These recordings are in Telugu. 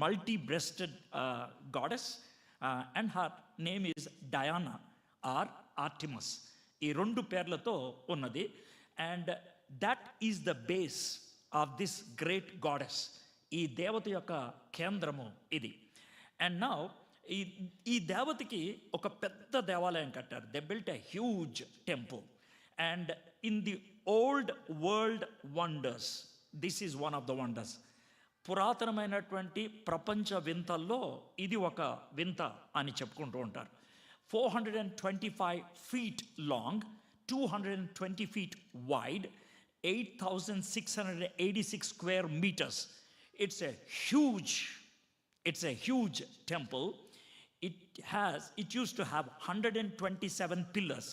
multi-breasted goddess, and her name is Diana or Artemis. ఈ రెండు పేర్లతో ఉన్నది. And that is the base of this great goddess. ఈ దేవత యొక్క కేంద్రము ఇది. అండ్ నౌ ఈ దేవతకి ఒక పెద్ద దేవాలయం కట్టారు. They built a huge temple. And in the old world wonders, this is one of the wonders. పురాతనమైనటువంటి ప్రపంచ వింతల్లో ఇది ఒక వింత అని చెప్పుకుంటూ ఉంటారు. 425 feet long, 220 feet wide, 8,686 square meters. It's a huge temple. It used to have 127 pillars.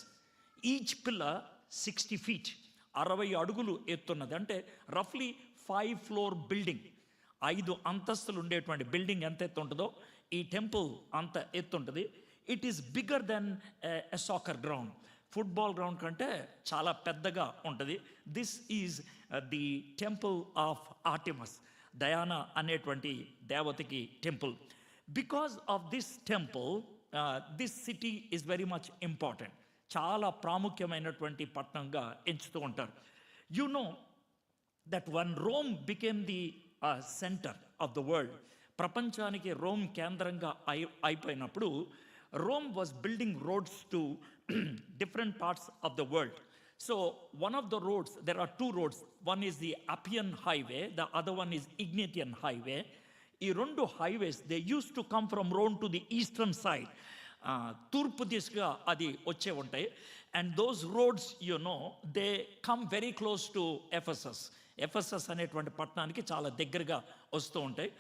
Each pillar 60 feet. 60 అడుగులు ఎత్తున్నది. అంటే రఫ్లీ 5 floor బిల్డింగ్. 5 అంతస్తులు ఉండేటువంటి బిల్డింగ్ ఎంత ఎత్తు ఉంటుందో ఈ టెంపుల్ అంత ఎత్తు ఉంటుంది. It is bigger than a soccer ground. Football ground కంటే చాలా పెద్దగా ఉంటుంది. This is the temple of Artemis, Diana అనేటువంటి దేవతకి temple. Because of this temple this city is very much important. చాలా ప్రాముఖ్యమైనటువంటి పట్టణంగా ఎంచుతూ ఉంటారు. You know that one Rome became the centre of the world. ప్రపంచానికి రోమ్ కేంద్రంగా అయిపోయినప్పుడు Rome was building roads to different parts of the world. So one of the roads, there are 2 roads. One is the Appian Highway, the other one is Egnatian Highway. ఈ 2 highways, they used to come from Rome to the eastern side. తూర్పు దిశగా అది వచ్చే ఉంటాయి. And those roads they come very close to Ephesus అనేటువంటి పట్టణానికి చాలా దగ్గరగా వస్తూ ఉంటాయి.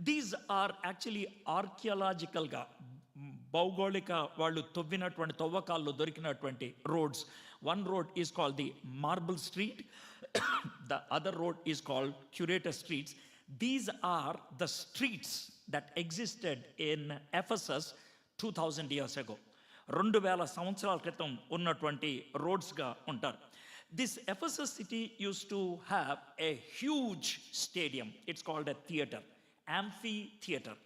దీస్ ఆర్ యాక్చువల్లీ ఆర్కియాలజికల్గా, భౌగోళిక వాళ్ళు తవ్వినటువంటి తవ్వకాల్లో దొరికినటువంటి roads. One road is called the marble street, the other road is called curator streets. These are the streets that existed in Ephesus 2000 years ago. 2000 సంవత్సరాల క్రితం ఉన్నటువంటి రోడ్స్గా ఉంటారు. This Ephesus city use to have a huge stadium. It's called a theatre, amphitheatre.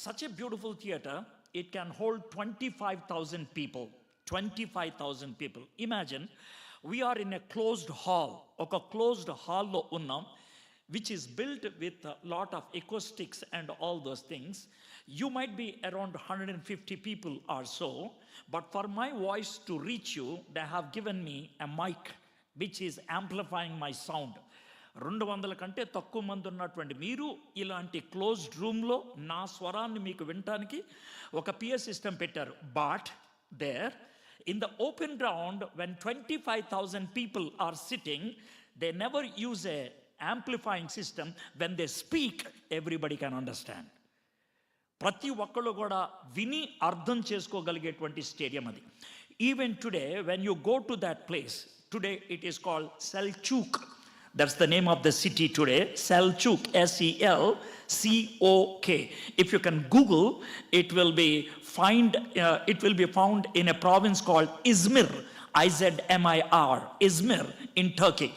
Such a beautiful theater, it can hold 25,000 people. 25,000 people. Imagine, we are in a closed hall. Oka closed hall lo unnam, which is built with a lot of acoustics and all those things. You might be around 150 people or so, but for my voice to reach you, they have given me a mic which is amplifying my sound. 200 కంటే తక్కువ మంది ఉన్నటువంటి మీరు ఇలాంటి క్లోజ్డ్ రూమ్లో నా స్వరాన్ని మీకు వినటానికి ఒక పిఎస్ సిస్టమ్ పెట్టారు. But there in the open ground when 25,000 people are sitting, they never use a amplifying system. When they speak, everybody can understand. ప్రతి ఒక్కళ్ళు కూడా విని అర్థం చేసుకోగలిగేటువంటి స్టేడియం అది. Even today when you go to that place, today it is called Selcuk. That's the name of the city today, Selçuk, Selcok. If you can Google, it will be found in a province called Izmir, Izmir, Izmir in Turkey.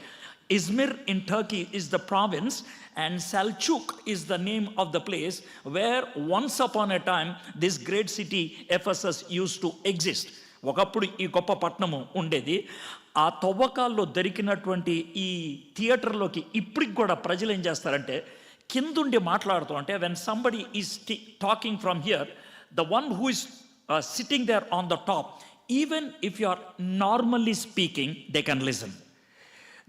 Izmir in Turkey is the province, and Selçuk is the name of the place where once upon a time this great city Ephesus used to exist. ఒకప్పుడు ఈ గొప్ప పట్టణము ఉండేది. ఆ తవ్వకాల్లో దొరికినటువంటి ఈ థియేటర్లోకి ఇప్పటికి కూడా ప్రజలు ఏం చేస్తారంటే కిందుండి మాట్లాడుతూ, అంటే when somebody is talking from here, the one who is sitting there on the top, even if you are normally speaking, they can listen.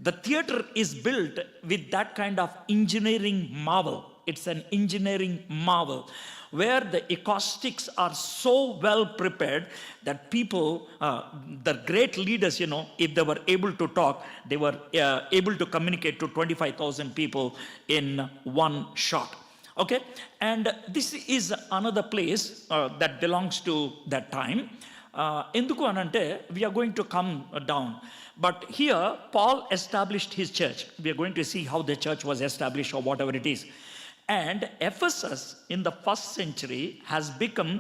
The theater is built with that kind of engineering marvel. It's an engineering marvel where the acoustics are so well prepared that people, the great leaders, if they were able to talk, they were able to communicate to 25,000 people in one shot. Okay, and this is another place that belongs to that time. Enduku anante, we are going to come down. But here, Paul established his church. We are going to see how the church was established or whatever it is. And Ephesus in the 1st century has become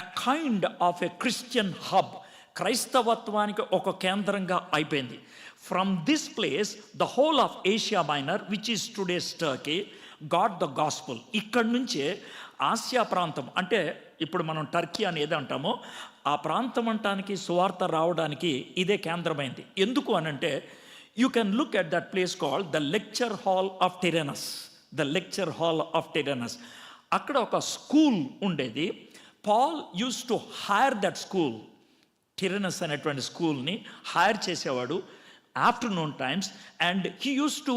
a kind of a Christian hub. క్రైస్తవత్వానికి ఒక కేంద్రంగా అయిపోయింది. From this place, the whole of Asia Minor, which is today's Turkey, got the gospel. ఇక్కడి నుంచే ఆసియా ప్రాంతం, అంటే ఇప్పుడు మనం టర్కీ అని ఏది అంటామో ఆ ప్రాంతం అంటానికి సువార్త రావడానికి ఇదే కేంద్రమైంది. ఎందుకు అనంటే you can look at that place called the lecture hall of Tyrannus. The lecture hall of Tyrannus. అక్కడ ఒక స్కూల్ ఉండేది. Paul use to hire that school. Tyrannus అనేటువంటి స్కూల్ని హైర్ చేసేవాడు afternoon times. And he use to,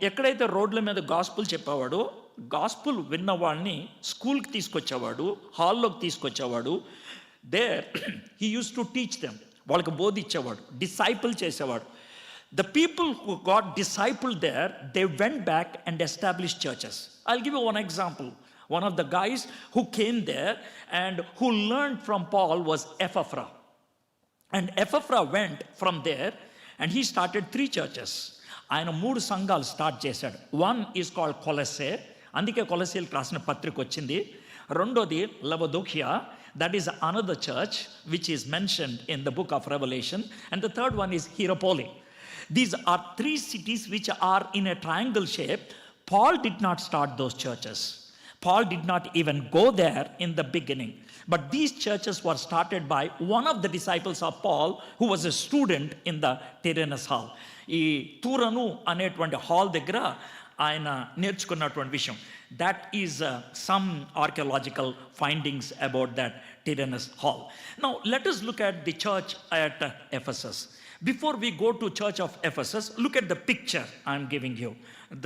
ఎక్కడైతే రోడ్ల మీద గాస్పుల్ చెప్పేవాడో గాస్పుల్ విన్న వాళ్ళని స్కూల్కి తీసుకొచ్చేవాడు, హాల్లోకి తీసుకొచ్చేవాడు. There he use to teach them. వాళ్ళకి బోధించేవాడు, డిసైపుల్ చేసేవాడు. The people who got discipled there, they went back and established churches. I'll give you one example. One of the guys who came there and who learned from Paul was Epaphras. And Epaphras went from there and he started 3 churches. ఆయన 3 సంఘాలు స్టార్ట్ చేశాడు. వన్ ఈజ్ కాల్డ్ కొలసే, అందుకే కొలసీలకు రాసిన పత్రిక వచ్చింది. రెండోది లవదోకియా, that is another church which is mentioned in the book of Revelation. And the third one is Hierapolis. These are 3 cities which are in a triangle shape. Paul did not start those churches. Paul did not even go there in the beginning. But these churches were started by one of the disciples of Paul who was a student in the Tyrannus hall. ఈ తూరను అనేటువంటి హాల్ దగ్గర ఆయన నేర్చుకున్నటువంటి విషయం. That is some archaeological findings about that Tyrannus hall. Now let us look at the church at Ephesus. Before we go to church of Ephesus, look at the picture I am giving you.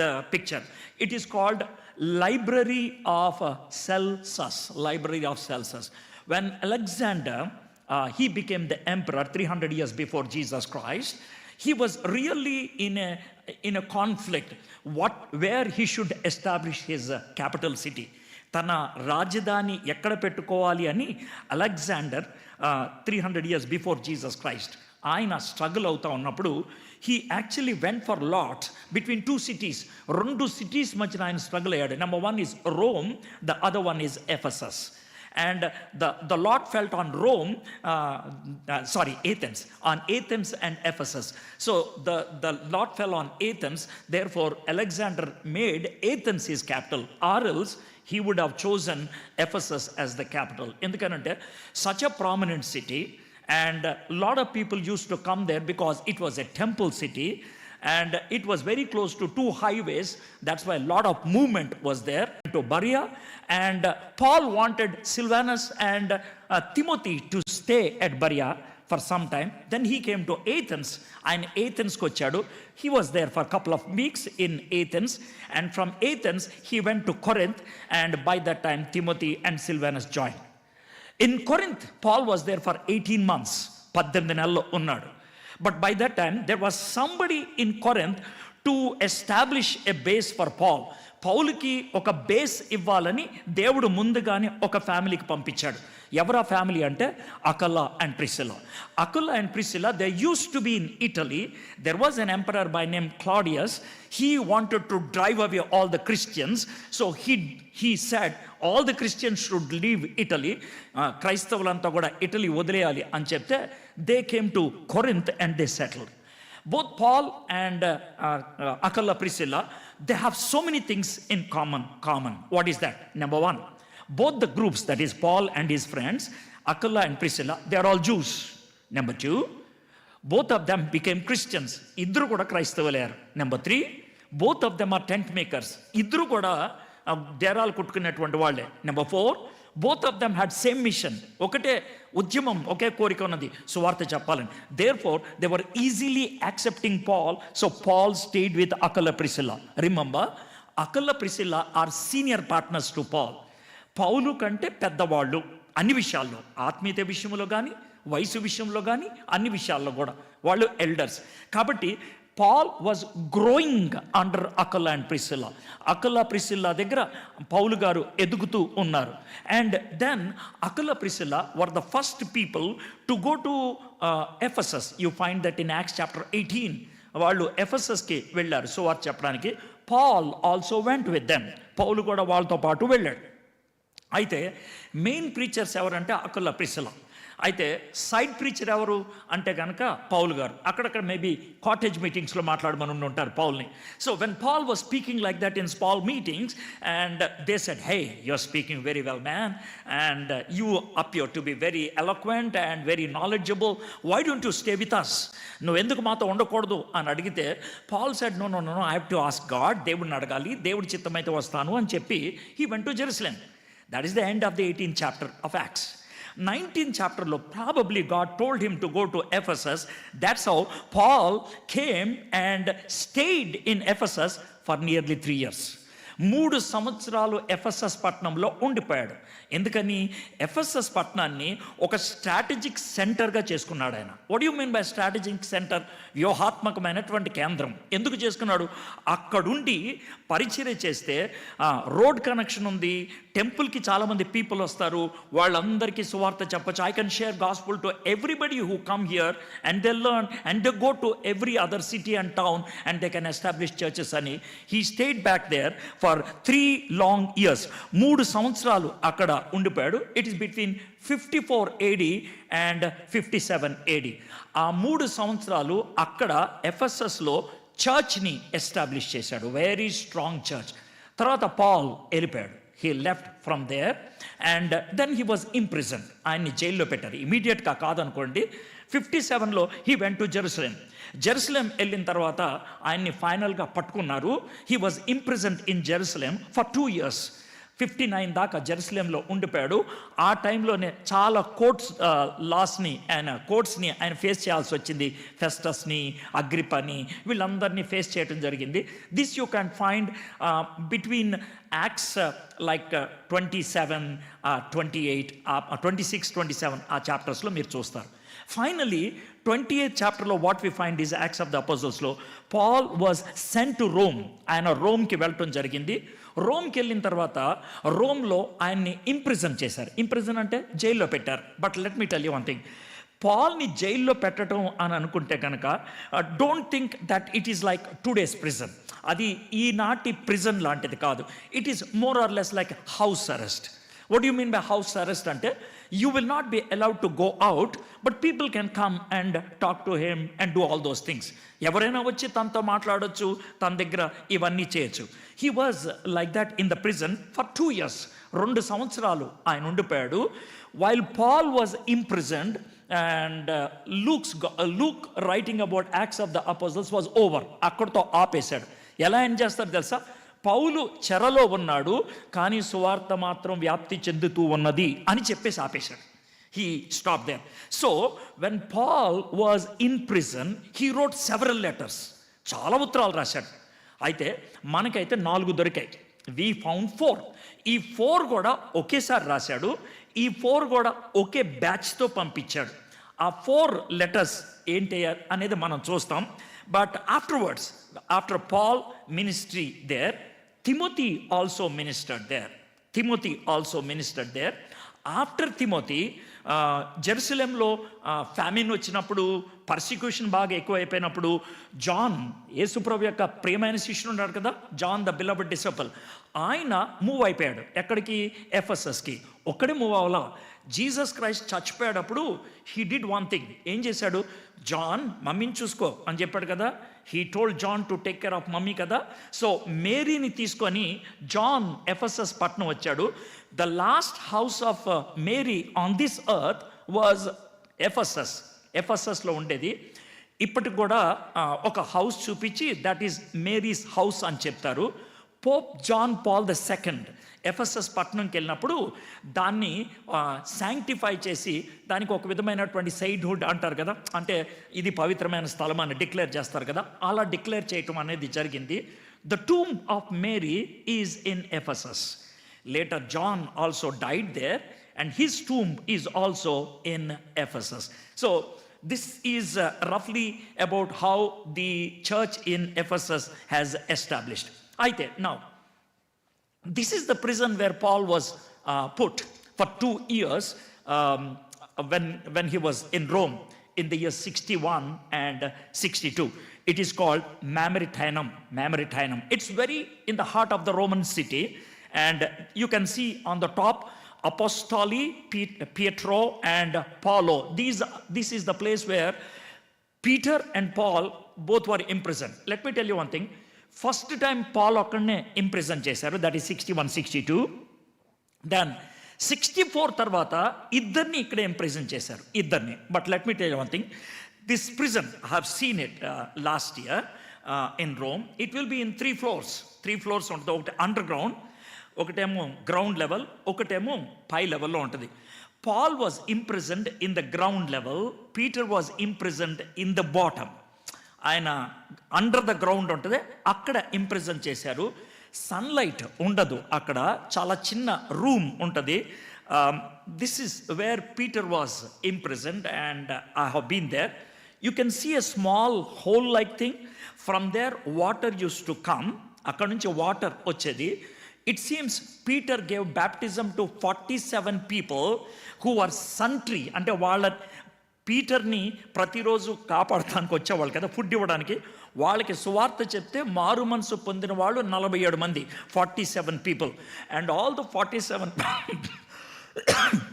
The picture. It is called Library of Celsus. Library of Celsus. When Alexander, he became the emperor 300 years before Jesus Christ, he was really in a conflict where he should establish his capital city. తన రాజధాని ఎక్కడ పెట్టుకోవాలి అని Alexander 300 years before Jesus Christ ఆయన స్ట్రగుల్ అవుతా ఉన్నప్పుడు he actually went for lot between 2 cities. 2 cities మధ్యన ఆయన స్ట్రగుల్ అయ్యాడు. Number 1 is Rome, the other one is Ephesus. And the lot felt on Athens, on Athens and Ephesus. So the lot fell on Athens. Therefore Alexander made Athens his capital, or else he would have chosen Ephesus as the capital. Endukante such a prominent city, and a lot of people used to come there because it was a temple city and it was very close to 2 highways. That's why a lot of movement was there to Berea. And Paul wanted Silvanus and Timothy to stay at Berea for some time. Then he came to Athens, and Athens kochadu. He was there for a couple of weeks in Athens, and from Athens he went to Corinth, and by that time Timothy and Silvanus joined. In Corinth, Paul was there for 18 months. 18 నెలలు ఉన్నాడు. But by that time there was somebody in Corinth to establish a base for Paul. పౌలుకి ఒక బేస్ ఇవ్వాలని దేవుడు ముందుగానే ఒక ఫ్యామిలీకి పంపించాడు. ఎవరా ఫ్యామిలీ అంటే Aquila and Priscilla. Aquila and Priscilla, they used to be in Italy. There was an emperor by name Claudius. He wanted to drive away all the Christians. So he said all the Christians should leave Italy. క్రైస్తవులంతా కూడా ఇటలీ వదిలేయాలి అని చెప్తే they came to Corinth and they settled. Both Paul and Aquila Priscilla, they have so many things in common. What is that? Number 1, both the groups, that is Paul and his friends, Aquila and Priscilla, they are all Jews. Number 2, both of them became Christians. Idru kuda Kraistavalayar. Number 3, both of them are tent makers. Idru kuda డేరాలు కుట్టుకునేటువంటి వాళ్ళే. Number 4, both of them had same mission. ఒకటే ఉద్యమం, ఒకే కోరిక ఉన్నది, సువార్త చెప్పాలని. Therefore they were easily accepting Paul. So Paul stayed with Aquila Priscilla. Remember, Aquila Priscilla are senior partners to Paul. పౌలు కంటే పెద్దవాళ్ళు అన్ని విషయాల్లో, ఆత్మీయత విషయంలో కానీ, వయసు విషయంలో కానీ, అన్ని విషయాల్లో కూడా వాళ్ళు ఎల్డర్స్. కాబట్టి Paul was growing under Aquila and Priscilla. Aquila Priscilla దగ్గర పౌలు గారు ఎదుగుతూ ఉన్నారు. And then Aquila Priscilla were the first people to go to Ephesus. You find that in Acts chapter 18. వాళ్ళు ఎఫెసస్కి వెళ్ళారు సువార్త చెప్పడానికి. Paul also went with them. పౌలు కూడా వాళ్ళతో పాటు వెళ్ళాడు. అయితే మెయిన్ ప్రీచర్స్ ఎవరంటే అకుల్లా ప్రిసిల్లా. అయితే సైడ్ ప్రీచర్ ఎవరు అంటే కనుక పౌల్ గారు. అక్కడక్కడ మేబీ కాటేజ్ మీటింగ్స్లో మాట్లాడమని ఉంటారు పౌల్ని. So when Paul was speaking like that in small meetings and they said, hey, you are speaking very well man and you appear to be very eloquent and very knowledgeable, why don't you stay with us, నువ్వు ఎందుకు మాతో ఉండకూడదు అని అడిగితే Paul said, no no no I have to ask God, దేవుడిని అడగాలి, దేవుడి చిత్తమైతే వస్తాను అని చెప్పి he went to Jerusalem. That is the end of the 18th chapter of Acts. 19th chapterలో probably God told him to go to Ephesus. That's how Paul came and stayed in Ephesus for nearly 3 years. 3 సంవత్సరాలు ఎఫెసస్ పట్టణంలో ఉండిపోయాడు. ఎందుకని? ఎఫెసస్ పట్టణాన్ని ఒక స్ట్రాటజిక్ సెంటర్గా చేసుకున్నాడు ఆయన. What you mean by strategic centre? వ్యూహాత్మకమైనటువంటి కేంద్రం. ఎందుకు చేసుకున్నాడు? అక్కడుండి పరిచర్య చేస్తే రోడ్ కనెక్షన్ ఉంది, టెంపుల్కి చాలామంది పీపుల్ వస్తారు, వాళ్ళందరికీ సువార్త చెప్పచ్చు. I can share gospel to everybody who come here and they learn and they go to every other city and town and they can establish churches అని. He stayed back there for 3 long years. 3 సంవత్సరాలు అక్కడ ఉండిపోయాడు. It is between 54 AD and 57 AD. ఆ 3 సంవత్సరాలు అక్కడ ఎఫెసస్లో చర్చ్ని ఎస్టాబ్లిష్ చేశాడు, వెరీ స్ట్రాంగ్ చర్చ్. తర్వాత పాల్ వెళ్ళిపోయాడు. He left from there and then he was imprisoned. ఆయన్ని జైల్లో పెట్టారు. ఇమీడియట్గా కాదనుకోండి. 57లో he went to Jerusalem. Jerusalem వెళ్ళిన తర్వాత ఆయన్ని ఫైనల్గా పట్టుకున్నారు. He was imprisoned in Jerusalem for 2 years. 59 దాకా జెరూసలేంలో ఉండిపోయాడు. ఆ టైంలోనే చాలా కోర్ట్స్ని ఆయన ఫేస్ చేయాల్సి వచ్చింది. ఫెస్టస్ని, అగ్రిపని, వీళ్ళందరినీ ఫేస్ చేయడం జరిగింది. This you can find between Acts like 27, 28, 26, 27 ఆ చాప్టర్స్లో మీరు చూస్తారు. ఫైనలీ 28th chapterలో what we find is Acts of the అపోజిల్స్లో Paul was sent to Rome. ఆయన రోమ్కి వెళ్ళటం జరిగింది. రోమ్కి వెళ్ళిన తర్వాత రోమ్లో ఆయన్ని ఇంప్రిజన్ చేశారు. ఇంప్రిజన్ అంటే జైల్లో పెట్టారు. But let me tell you one thing, పాల్ని జైల్లో పెట్టడం అని అనుకుంటే కనుక don't think that it is like today's prison. అది ఈనాటి ప్రిజన్ లాంటిది కాదు. It is more or less like house arrest. What do you mean by house arrest? అంటే you will not be allowed to go out, but people can come and talk to him and do all those things. ఎవరైనా వచ్చి తనతో మాట్లాడొచ్చు, తన దగ్గర ఇవన్నీ చేయొచ్చు. He was like that in the prison for 2 years. 2 సంవత్సరాలు ఆయన ఉండిపోయాడు. While Paul was imprisoned and Luke writing about Acts of the Apostles was over. అక్కడితో ఆపేశాడు. ఎలా ఏం చేస్తారు తెలుసా? పౌలు చెరలో ఉన్నాడు, కానీ సువార్త మాత్రం వ్యాప్తి చెందుతూ ఉన్నది అని చెప్పేసి ఆపేశాడు. He stop there. So when Paul was in prison he wrote several letters. చాలా ఉత్తరాలు రాశాడు. అయితే మనకైతే 4 దొరికాయి. We found 4. ఈ 4 కూడా ఒకేసారి రాశాడు. ఈ 4 కూడా ఒకే బ్యాచ్తో పంపించాడు. ఆ 4 లెటర్స్ ఏంటి అనేది మనం చూస్తాం. But afterwards, after Paul ministry there, Timothy also ministered there. After Timothy, జెరూసలేంలో ఫ్యామిన్ వచ్చినప్పుడు, పర్సిక్యూషన్ బాగా ఎక్కువైపోయినప్పుడు, జాన్, యేసుప్రభు యొక్క ప్రియమైన శిష్యుడు ఉన్నాడు కదా, జాన్ ద బిలవెడ్ డిసైపుల్, ఆయన మూవ్ అయిపోయాడు. ఎక్కడికి? ఎఫెసస్కి. ఒక్కడే మూవ్ అవ్వాలా. జీసస్ క్రైస్ట్ చచ్చిపోయేటప్పుడు హీ డిడ్ వన్ థింగ్. ఏం చేశాడు? జాన్, మమ్మీని చూసుకో అని చెప్పాడు కదా. He told John to take care of mummy కదా. సో మేరీని తీసుకొని జాన్ ఎఫెసస్ పట్టణం వచ్చాడు. The last house of Mary on this earth was Ephesus. ఎఫెసస్లో ఉండేది. ఇప్పటికి కూడా ఒక హౌస్ చూపించి దట్ ఈస్ మేరీస్ హౌస్ అని చెప్తారు. Pope John Paul II Ephesus పట్టణంకి వెళ్ళినప్పుడు దాన్ని శాంక్టిఫై చేసి దానికి ఒక విధమైనటువంటి సైడ్హుడ్ అంటారు కదా, అంటే ఇది పవిత్రమైన స్థలం అని డిక్లేర్ చేస్తారు కదా, అలా డిక్లేర్ చేయటం అనేది జరిగింది. The tomb of Mary is in Ephesus. Later John also died there and his tomb is also in Ephesus. So this is roughly about how the church in Ephesus has established. Aite, now this is the prison where Paul was put for 2 years when he was in Rome in the year 61 and 62. It is called Mamertinum. It's very in the heart of the Roman city, and you can see on the top Apostoli, Pietro and Paulo. This is the place where Peter and Paul both were imprisoned. Let me tell you one thing. First time Paul ఒక్కడనే ఇంప్రిజన్ చేశారు, దట్ ఈస్ 61-62. దెన్ 64 తర్వాత ఇద్దరిని ఇక్కడే ఇంప్రిజన్ చేశారు, ఇద్దరిని. But let me tell you one thing. This prison I have seen it last year in Rome. It will be in 3 floors. 3 floors ఉంటుంది. ఒకటి అండర్ గ్రౌండ్, ఒకటేమో గ్రౌండ్ లెవెల్, ఒకటేమో పై లెవెల్లో ఉంటుంది. Paul was imprisoned in the ground level, Peter was imprisoned in the bottom. ఆయన అండర్ ద గ్రౌండ్ ఉంటుంది, అక్కడ ఇంప్రిజన్ చేశారు. సన్లైట్ ఉండదు అక్కడ, చాలా చిన్న రూమ్ ఉంటుంది. This is where Peter was imprisoned and I have been there. You can see a small hole like thing. From there water use to come, అక్కడ నుంచి వాటర్ వచ్చేది. It seems Peter gave baptism to 47 people who are sentry, అంటే వాళ్ళ పీటర్ని ప్రతిరోజు కాపాడటానికి వచ్చేవాళ్ళు కదా, ఫుడ్ ఇవ్వడానికి. వాళ్ళకి సువార్త చెప్తే మారు మనసు పొందిన వాళ్ళు 47 మంది, 47 people. And all the 47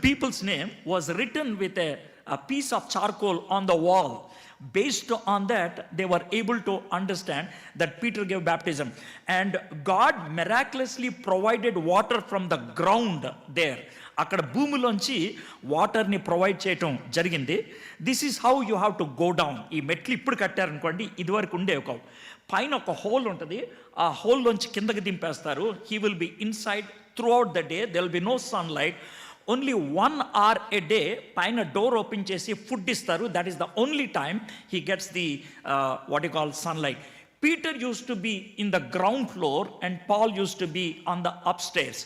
people's name was written with a piece of charcoal on the wall. Based on that, they were able to understand that Peter gave baptism. And God miraculously provided water from the ground there. అక్కడ భూమిలోంచి వాటర్ని ప్రొవైడ్ చేయటం జరిగింది. This is how you have to go down. ఈ మెట్లు ఇప్పుడు కట్టారనుకోండి, ఇదివరకు ఉండే ఒక పైన ఒక హోల్ ఉంటుంది, ఆ హోల్లోంచి కిందకి దింపేస్తారు. He will be inside throughout the day. There will be no sunlight. Only 1 hour a day పైన డోర్ ఓపెన్ చేసి ఫుడ్ ఇస్తారు. That is the only time he gets the what you call sunlight. Peter used to be in the ground floor and Paul used to be on the upstairs.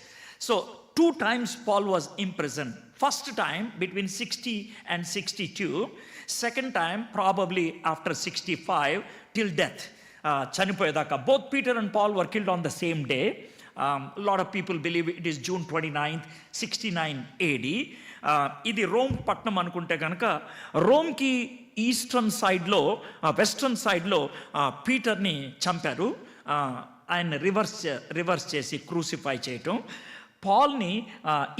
So 2 times Paul was imprisoned. First time between 60 and 62. Second time probably after 65 till death. చనిపోయేదాకా. Both Peter and Paul were killed on the same day. A lot of people believe it is June 29th, 69 AD. ఇది రోమ్ పట్టణం అనుకుంటే కనుక, రోమ్కి ఈస్టర్న్ సైడ్లో, వెస్ట్రన్ సైడ్లో పీటర్ని చంపారు. ఆయన రివర్స్ చేసి క్రూసిఫై చేయటం. పాల్ని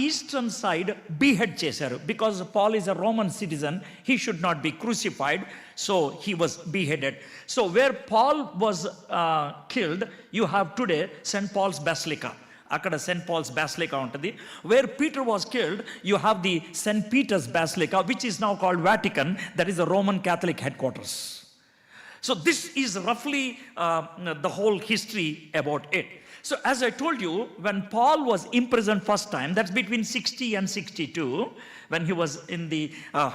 ఈస్టర్న్ సైడ్ బీహెడ్ చేశారు. Because Paul is a Roman citizen, he should not be crucified, so he was beheaded. So where Paul was killed, you have today Saint Paul's Basilica. అక్కడ సెయింట్ పాల్స్ బాసిలికా ఉంటుంది. Where Peter was killed, you have the Saint Peter's Basilica, which is now called Vatican. That is the Roman Catholic headquarters. So this is roughly the whole history about it. So as I told you, when Paul was imprisoned first time, that's between 60 and 62, when he was in the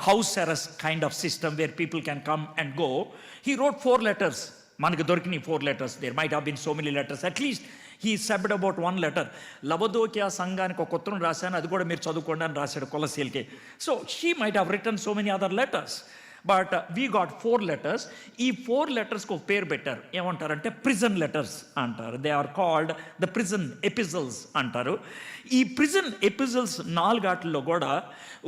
house arrest kind of system where people can come and go, he wrote 4 letters. Manaki dorikini 4 letters. There might have been so many letters. At least he said about 1 letter. Lavadokia సంఘానికి ఒక ఉత్తరం రాశాను, అది కూడా మీరు చదువుకోండి అని రాశాడు కొలసీలకి. So he might have written so many other letters. But we got 4 letters. ఈ 4 letters-కి ఒక పేరు పెట్టారు. ఏమంటారంటే ప్రిజన్ లెటర్స్ అంటారు. They are called the prison epistles అంటారు. ఈ ప్రిజన్ ఎపిజల్స్ 4 కూడా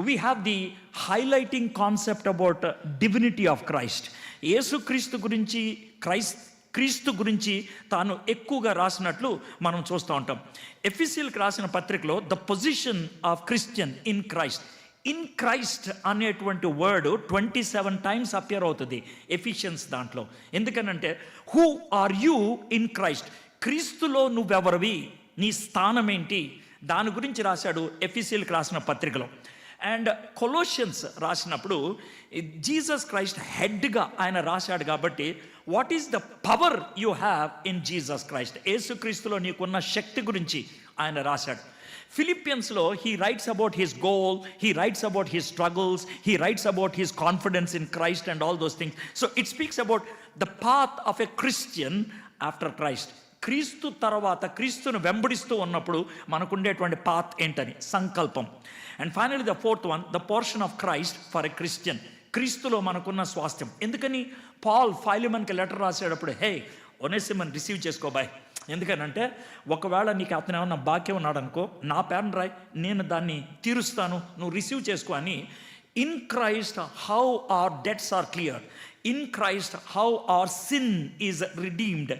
we have the highlighting concept about divinity of Christ. యేసుక్రీస్తు గురించి, క్రీస్తు గురించి తాను ఎక్కువగా రాసినట్లు మనం చూస్తూ ఉంటాం. ఎఫెసీయులకు రాసిన పత్రికలో the position of Christian in Christ, in Christ అనేటువంటి వర్డ్ 27 times అపియర్ అవుతుంది ఎఫిషియన్స్ దాంట్లో. ఎందుకనంటే who are you in Christ, క్రీస్తులో నువ్వెవరివి, నీ స్థానం ఏంటి, దాని గురించి రాశాడు ఎఫెసీయులకు రాసిన పత్రికలో. అండ్ కొలోషియన్స్ రాసినప్పుడు జీసస్ క్రైస్ట్ హెడ్గా ఆయన రాశాడు కాబట్టి what is the power you have in Jesus Christ, యేసుక్రీస్తులో నీకున్న శక్తి గురించి ఆయన రాశాడు. ఫిలిపియన్స్లో he writes about his goal, he writes about his struggles, he writes about his confidence in Christ and all those things. So it speaks about the path of a Christian after Christ. క్రీస్తు తర్వాత, క్రీస్తును వెంబడిస్తూ ఉన్నప్పుడు మనకుండేటువంటి పాత్ ఏంటని, సంకల్పం. And finally the 4th one, the portion of Christ for a Christian. క్రీస్తులో మనకున్న స్వాస్థ్యం. ఎందుకని పాల్ ఫైలిమన్కి లెటర్ రాసేటప్పుడు హే ఒనేసిమన్ రిసీవ్ చేసుకోబాయ్, ఎందుకనంటే ఒకవేళ నీకు అతను ఏమన్నా బాక్యం ఉన్నాడు అనుకో, నా పేరును రాయి, నేను దాన్ని తీరుస్తాను, నువ్వు రిసీవ్ చేసుకో అని. In Christ how our debts are clear, in Christ how our sin is redeemed,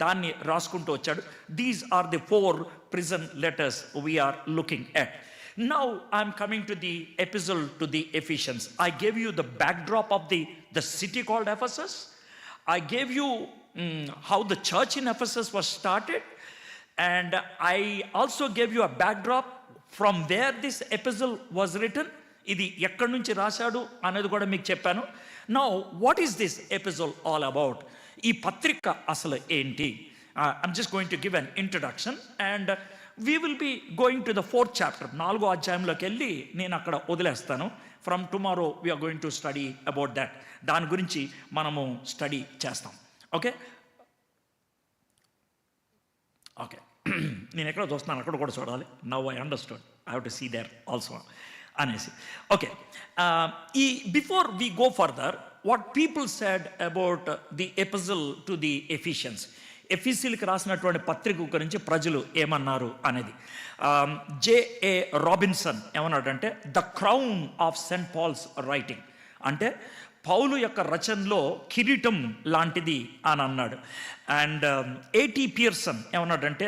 దాన్ని రాసుకుంటూ వచ్చాడు. These are the 4 prison letters we are looking at. Now I'm coming to the epistle to the Ephesians. I gave you the backdrop of the city called Ephesus. I gave you how the church in Ephesus was started, and I also gave you a backdrop from where this epistle was written. ఇది ఎక్కడి నుంచి రాశాడు అనేది కూడా మీకు చెప్పాను. Now what is this epistle all about? ఈ పత్రిక అసలు ఏంటి? I'm just going to give an introduction, and we will be going to the 4th chapter. 4వ అధ్యాయంలోకి వెళ్ళి నేను అక్కడ వదిలేస్తాను. From tomorrow we are going to study about that. దాని గురించి మనము స్టడీ చేస్తాం. ఓకే ఓకే నేను ఎక్కడ చూస్తున్నాను అక్కడ కూడా చూడాలి. Now I understood, I have to see there also అనేసి. ఓకే, ఈ before we go further, what people said about the epistle to the Ephesians, ఎఫీసీలకు రాసినటువంటి పత్రిక గురించి ప్రజలు ఏమన్నారు అనేది. జేఏ రాబిన్సన్ ఏమన్నాడంటే, the crown of Saint Paul's writing, అంటే పౌలు యొక్క రచనలో కిరీటం లాంటిది అని అన్నాడు. అండ్ ఏటీ పియర్సన్ ఏమన్నాడంటే,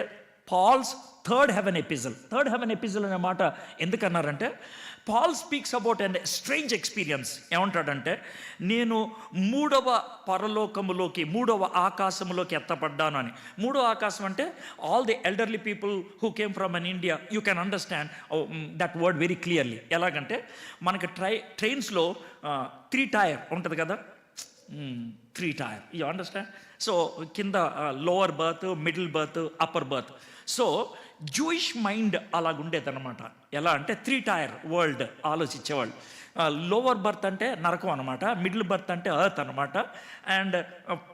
Paul's third heaven epistle. Third heaven epistle అనే మాట ఎందుకన్నారంటే, Paul speaks about and strange experience. ఏమంటాడంటే, నేను 3వ పరలోకములోకి, 3వ ఆకాశములోకి ఎత్తపడ్డాను అని. 3వ ఆకాశం అంటే all the elderly people who came from an India, you can understand that word very clearly. ఎలాగంటే మనకి ట్రైన్స్లో 3 టైర్ ఉంటుంది కదా, 3 టైర్, యూ అండర్స్టాండ్. సో కింద lower berth, middle berth, upper berth. So Jewish mind అలాగుండేదన్నమాట. ఎలా అంటే 3 టైర్ వరల్డ్ ఆలోచించేవాళ్ళు. లోవర్ బర్త్ అంటే నరకం అనమాట, మిడిల్ బర్త్ అంటే ఎర్త్ అనమాట, అండ్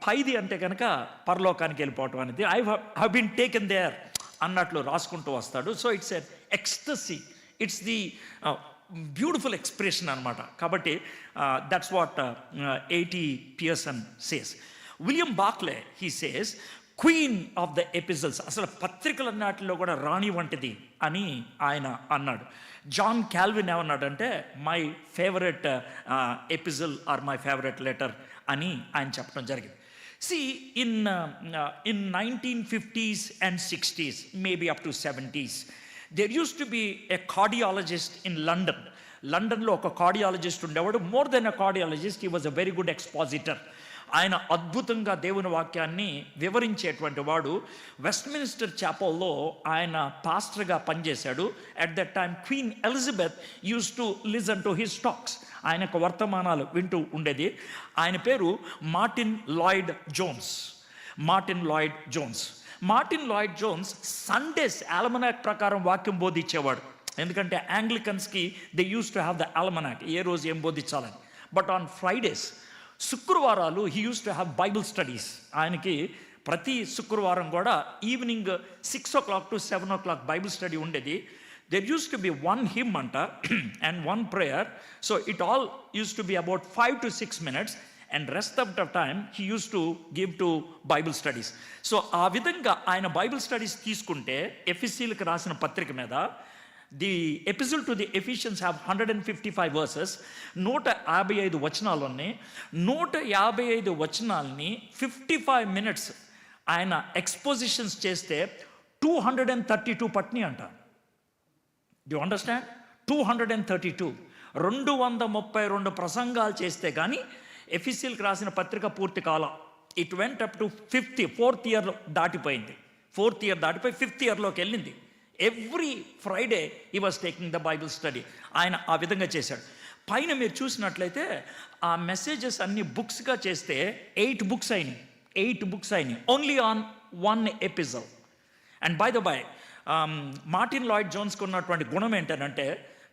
పైది అంటే కనుక పరలోకానికి వెళ్ళిపోవటం అనేది. I have been taken there అన్నట్లు రాసుకుంటూ వస్తాడు. So it's a ecstasy, it's the beautiful expression అనమాట. కాబట్టి that's what A T Pierson says. William Barclay he says, queen of the epistles, అసలు పత్రికలన్నిటిలో కూడా రాణి వంటిది అని ఆయన అన్నాడు. జాన్ క్యాల్విన్ ఏమన్నాడంటే, my favourite epistle or my favourite letter అని ఆయన చెప్పడం జరిగింది. See, in 1950s and 60s, maybe up to 70s, there used to be a cardiologist in London. లండన్లో ఒక కార్డియాలజిస్ట్ ఉండేవాడు. More than a cardiologist, he was a very good expositor. ఆయన అద్భుతంగా దేవుని వాక్యాన్ని వివరించేటువంటి వాడు. వెస్ట్మినిస్టర్ చాపెల్లో ఆయన పాస్టర్గా పనిచేశాడు. At that time Queen Elizabeth use to listen to his talks. ఆయన యొక్క వర్తమానాలు వింటూ ఉండేది. ఆయన పేరు Martin Lloyd Jones. Martin Lloyd Jones. Martin Lloyd Jones Sundays almanac ప్రకారం వాక్యం బోధించేవాడు. ఎందుకంటే యాంగ్లికన్స్కి they use to have the almanac, ఏ రోజు ఏం బోధించాలని. బట్ ఆన్ ఫ్రైడేస్, శుక్రవారాలు, he use to have Bible studies. ఆయనకి ప్రతి శుక్రవారం కూడా evening 6 o'clock to 7 o'clock Bible study ఉండేది. There use to B 1 hymn అంట and 1 prayer. So it all use to B about 5 to 6 minutes, and rest of the time he use to give to Bible studies. So ఆ విధంగా ఆయన బైబిల్ స్టడీస్ తీసుకుంటే, ఎఫీసీలకు రాసిన పత్రిక మీద, the epistle to the Ephesians have 155 verses. 155 వచనాలు ఉన్నాయి. 155 వచనాలని 55 minutes ఆయన ఎక్స్పోజిషన్స్ చేస్తే 232 పట్ని అంట. Do you understand? 232, 232 ప్రసంగాలు చేస్తే కానీ ఎఫీసీలకు రాసిన పత్రిక పూర్తి కాలం. It went up to 4th year దాటిపోయింది. 4th year దాటిపోయి 5th yearలోకి వెళ్ళింది. Every Friday he was taking the Bible study. ఆయన ఆ విధంగా చేశాడు. పైన మీరు చూసినట్లయితే ఆ మెసేజెస్ అన్ని బుక్స్గా చేస్తే 8 books అయినాయి. 8 books అయినాయి only on 1 epistle. And by the by, Martin Lloyd జోన్స్కి ఉన్నటువంటి గుణం ఏంటంటే,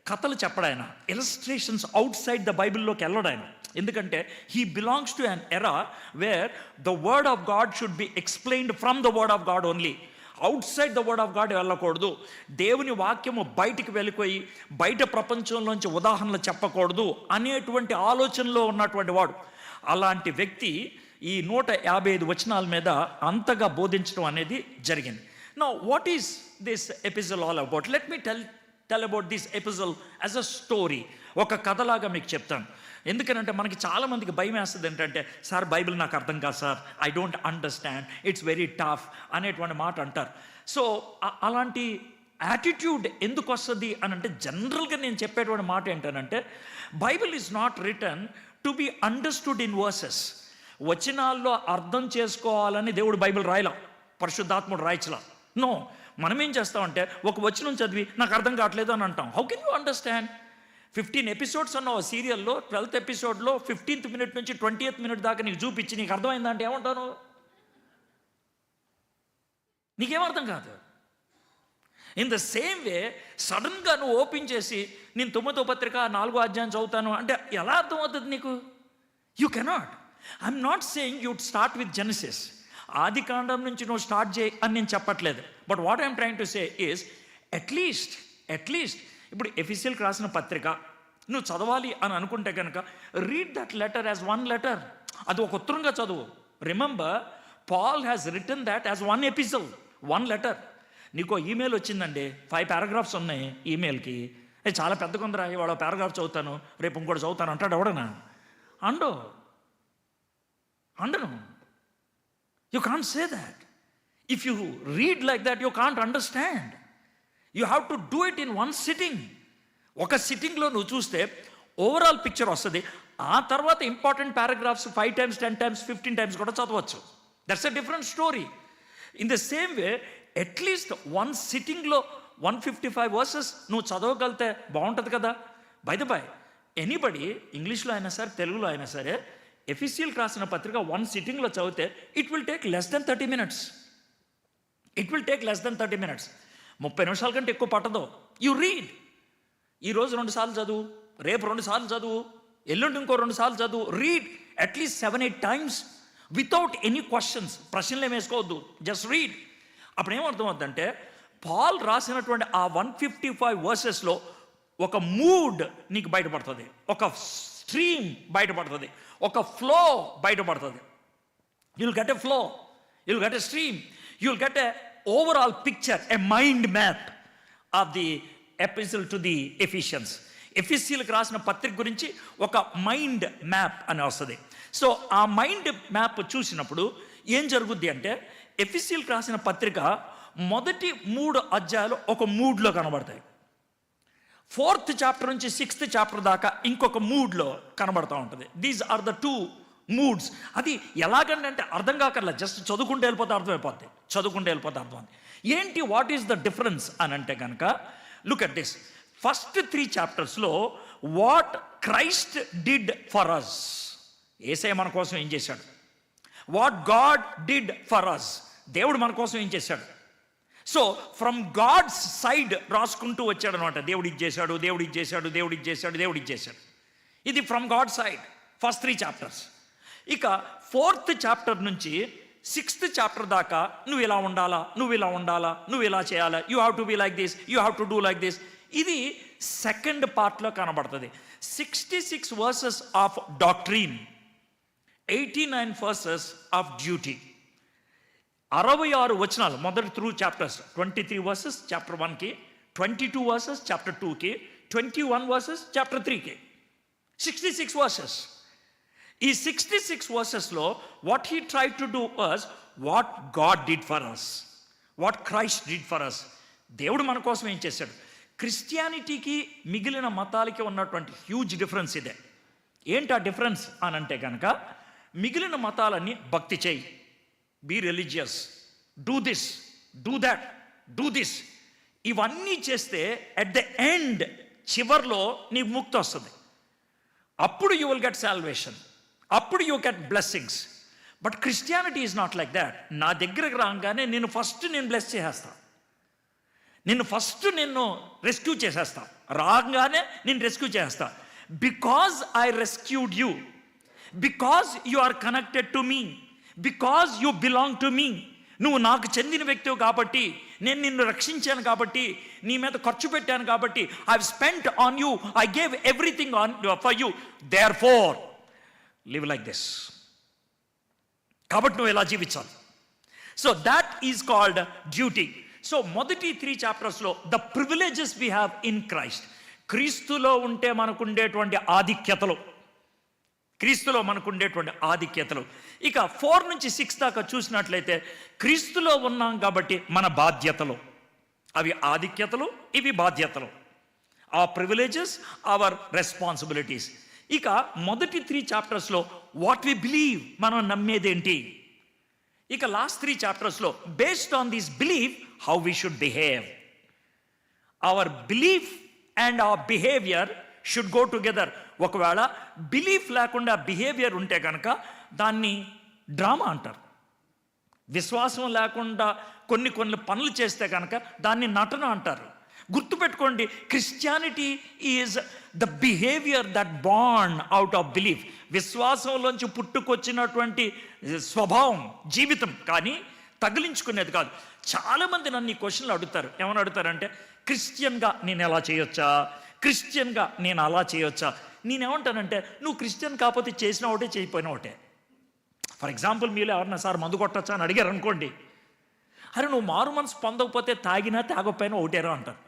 కథలు చెప్పడాయన, ఇలస్ట్రేషన్స్ అవుట్ సైడ్ ద బైబిల్లోకి వెళ్ళడాయన. ఎందుకంటే he belongs to an era where the word of God should be explained from the word of God only. Outside the word of God వెళ్ళకూడదు. దేవుని వాక్యము బయటికి వెళ్ళిపోయి బయట ప్రపంచంలోంచి ఉదాహరణలు చెప్పకూడదు అనేటువంటి ఆలోచనలో ఉన్నటువంటి వాడు. అలాంటి వ్యక్తి ఈ 155 వచనాల మీద అంతగా బోధించడం అనేది జరిగింది. Now what is this episode all about? Let me tell about this episode as a story. ఒక కథలాగా మీకు చెప్తాను. ఎందుకనంటే మనకి చాలామందికి భయం వేస్తుంది ఏంటంటే, సార్ బైబిల్ నాకు అర్థం కాదు sir, I don't understand, it's very tough అనేటువంటి మాట అంటారు. సో అలాంటి యాటిట్యూడ్ ఎందుకు వస్తుంది అని అంటే, జనరల్గా నేను చెప్పేటువంటి మాట ఏంటనంటే, Bible is not return to be understood in verses. వచనాల్లో అర్థం చేసుకోవాలని దేవుడు బైబిల్ రాయలా, పరిశుద్ధాత్ముడు రాయించలా. నో, మనం ఏం చేస్తామంటే ఒక వచనం చదివి నాకు అర్థం కావట్లేదు అని అంటాం. How can you understand? 15 episodes అన్న సీరియల్లో 12th ఎపిసోడ్లో 15th మినిట్ నుంచి 20th మినిట్ దాకా నీకు చూపించి నీకు అర్థమైందంటే ఏమంటాను? నీకేమర్థం కాదు. ఇన్ ద సేమ్ వే సడన్గా నువ్వు ఓపెన్ చేసి నేను 9వ పత్రిక 4వ అధ్యాయం చదువుతాను అంటే ఎలా అర్థం అవుతుంది నీకు? You cannot. I'm not saying you start with Genesis, ఆది కాండం నుంచి నువ్వు స్టార్ట్ చేయి అని నేను చెప్పట్లేదు. But what I'm trying to say is at least ఇప్పుడు ఎఫెసీయులకు రాసిన పత్రిక నువ్వు చదవాలి అని అనుకుంటే కనుక read that letter as one letter. అది ఒక ఉత్తరంగా చదువు. Remember, Paul has written that as one episode, one letter. నీకు ఈమెయిల్ వచ్చిందండి, 5 పారాగ్రాఫ్స్ ఉన్నాయి ఈమెయిల్కి. చాలా పెద్ద కొందరు వాడు పారాగ్రాఫ్ చదువుతాను, రేపు ఇంకోటి చదువుతాను అంటాడు ఎవడనా? అండను. You can't say that. If you read like that you can't understand. You have to do it in one sitting. ఒక సిట్టింగ్లో నువ్వు చూస్తే ఓవరాల్ పిక్చర్ వస్తుంది. ఆ తర్వాత important paragraphs 5 times 10 times 15 times కూడా చదవచ్చు. That's a different story. In the same way at least one సిట్టింగ్లో 155 వర్సెస్ నువ్వు చదవగలితే బాగుంటుంది కదా. బై ద బై, ఎనీబడి ఇంగ్లీష్లో అయినా సరే తెలుగులో అయినా సరే ఎఫెసీయులకు రాసిన పత్రిక 1 సిట్టింగ్లో చదివితే it will take less than 30 minutes. 30 నిమిషాల కంటే ఎక్కువ పట్టదు. You read. ఈరోజు 2 సార్లు చదువు, రేపు 2 సార్లు చదువు, ఎల్లుండి ఇంకో 2 సార్లు చదువు. Read at least 7-8 times without any questions. ప్రశ్నలు ఏమి వేసుకోవద్దు, జస్ట్ రీడ్. అప్పుడు ఏమర్థం అవుతుందంటే పాల్ రాసినటువంటి ఆ 155 వర్సెస్లో ఒక మూడ్ నీకు బయటపడుతుంది, ఒక స్ట్రీమ్ బయటపడుతుంది, ఒక ఫ్లో బయటపడుతుంది. You'll get a flow, you'll get a stream, you'll get a overall picture, a mind map of the epistle to the Ephesians. ఎఫెసీయులకు రాసిన పత్రిక గురించి ఒక మైండ్ మ్యాప్ అని వస్తుంది. సో ఆ మైండ్ మ్యాప్ చూసినప్పుడు ఏం జరుగుద్ది అంటే, ఎఫెసీయులకు రాసిన పత్రిక మొదటి 3 అధ్యాయాలు ఒక మూడ్లో కనబడతాయి. 4th చాప్టర్ నుంచి 6th చాప్టర్ దాకా ఇంకొక మూడ్లో కనబడతా ఉంటుంది. These are the 2 moods. అది ఎలాగంటే అర్థం కాకర్లా, జస్ట్ చదువుకుంటే వెళ్ళిపోతే అర్థమైపోద్ది. ఏంటి, వాట్ ఈస్ ద డిఫరెన్స్ అని అంటే కనుక లుక్ అట్ దిస్. ఫస్ట్ 3 చాప్టర్స్లో what Christ did for us, యేసయ్య మన కోసం ఏం చేశాడు. What God did for us, దేవుడు మన కోసం ఏం చేశాడు. సో ఫ్రమ్ గాడ్స్ సైడ్ రాసుకుంటూ వచ్చాడు అనమాట. దేవుడు ఇది చేశాడు. ఇది from God side first 3 chapters. ఇక 4th చాప్టర్ నుంచి 6th చాప్టర్ దాకా నువ్వు ఇలా ఉండాలా, నువ్వు ఇలా చేయాలా, you have to be like this, you have to do like this. ఇది సెకండ్ పార్ట్లో కనబడుతుంది. 66 versus of doctrine, 89 versus of duty. 66 వచనాలు మొదటి 3 చాప్టర్స్. 23 వర్సెస్ చాప్టర్ 1కి, 22 వర్సెస్ చాప్టర్ 2కి, 21 వర్సెస్ చాప్టర్ 3కి. 66 వర్సెస్. ఈ 66 వర్సెస్లో what he try to do was what God did for us, what Christ did for us. దేవుడు మన కోసం ఏం చేశాడు. క్రిస్టియానిటీకి మిగిలిన మతాలకి ఉన్నటువంటి హ్యూజ్ డిఫరెన్స్ ఇదే. ఏంటి ఆ డిఫరెన్స్ అని అంటే కనుక, మిగిలిన మతాలన్నీ భక్తి చేయి, be religious, do this, do that, do this, ఇవన్నీ చేస్తే అట్ ద ఎండ్ చివర్లో నీకు ముక్తి వస్తుంది. అప్పుడు యూ విల్ గెట్ సాల్వేషన్, అప్పుడు you get blessings. But Christianity is not like that. నా దగ్గరకు రాగానే నేను బ్లెస్ చేసేస్తా, నిన్ను రెస్క్యూ చేసేస్తా, రాగానే నేను రెస్క్యూ చేస్తా. Because I rescued you, because you are connected to me, because you belong to me. నువ్వు నాకు చెందిన వ్యక్తివి కాబట్టి, నేను నిన్ను రక్షించాను కాబట్టి, నీ మీద ఖర్చు పెట్టాను కాబట్టి, I have spent on you, I gave everything on for you, therefore live like this. కాబట్టి నువ్వు ఎలా జీవించాలి. So that is called duty. So మొదటి 3 చాప్టర్స్లో the privileges we have in Christ. క్రీస్తులో ఉంటే మనకుండేటువంటి ఆధిక్యతలు. ఇక 4 నుంచి 6 దాకా చూసినట్లయితే క్రీస్తులో ఉన్నాం కాబట్టి మన బాధ్యతలు. అవి ఆధిక్యతలు, ఇవి బాధ్యతలు. ఆ ప్రివిలేజెస్, అవర్ రెస్పాన్సిబిలిటీస్. ఇక మొదటి 3 చాప్టర్స్లో వాట్ వి బిలీవ్, మనం నమ్మేదేంటి. ఇక లాస్ట్ 3 చాప్టర్స్లో based on this believe how we should behave. Our belief and our behaviour should go together. ఒకవేళ బిలీఫ్ లేకుండా బిహేవియర్ ఉంటే కనుక దాన్ని డ్రామా అంటారు. విశ్వాసం లేకుండా కొన్ని పనులు చేస్తే కనుక దాన్ని నటన అంటారు. గుర్తుపెట్టుకోండి, Christianity is the behaviour that born out of belief. విశ్వాసంలోంచి పుట్టుకొచ్చినటువంటి స్వభావం, జీవితం, కానీ తగిలించుకునేది కాదు. చాలామంది నన్ను ఈ క్వశ్చన్లు అడుగుతారు. ఏమని అడుగుతారంటే, క్రిస్టియన్గా నేను ఎలా చేయొచ్చా, క్రిస్టియన్గా నేను అలా చేయొచ్చా. నేనేమంటానంటే, నువ్వు క్రిస్టియన్ కాకపోతే చేసిన ఒకటే, చేయకపోయినా ఒకటే. ఫర్ ఎగ్జాంపుల్, మీరు ఎవరన్నా సార్ మందు కొట్టచ్చా అని అడిగారు అనుకోండి, అరే నువ్వు మారు మనసు పొందకపోతే తాగినా తాగకపోయినా ఒకటేరా అంటారు.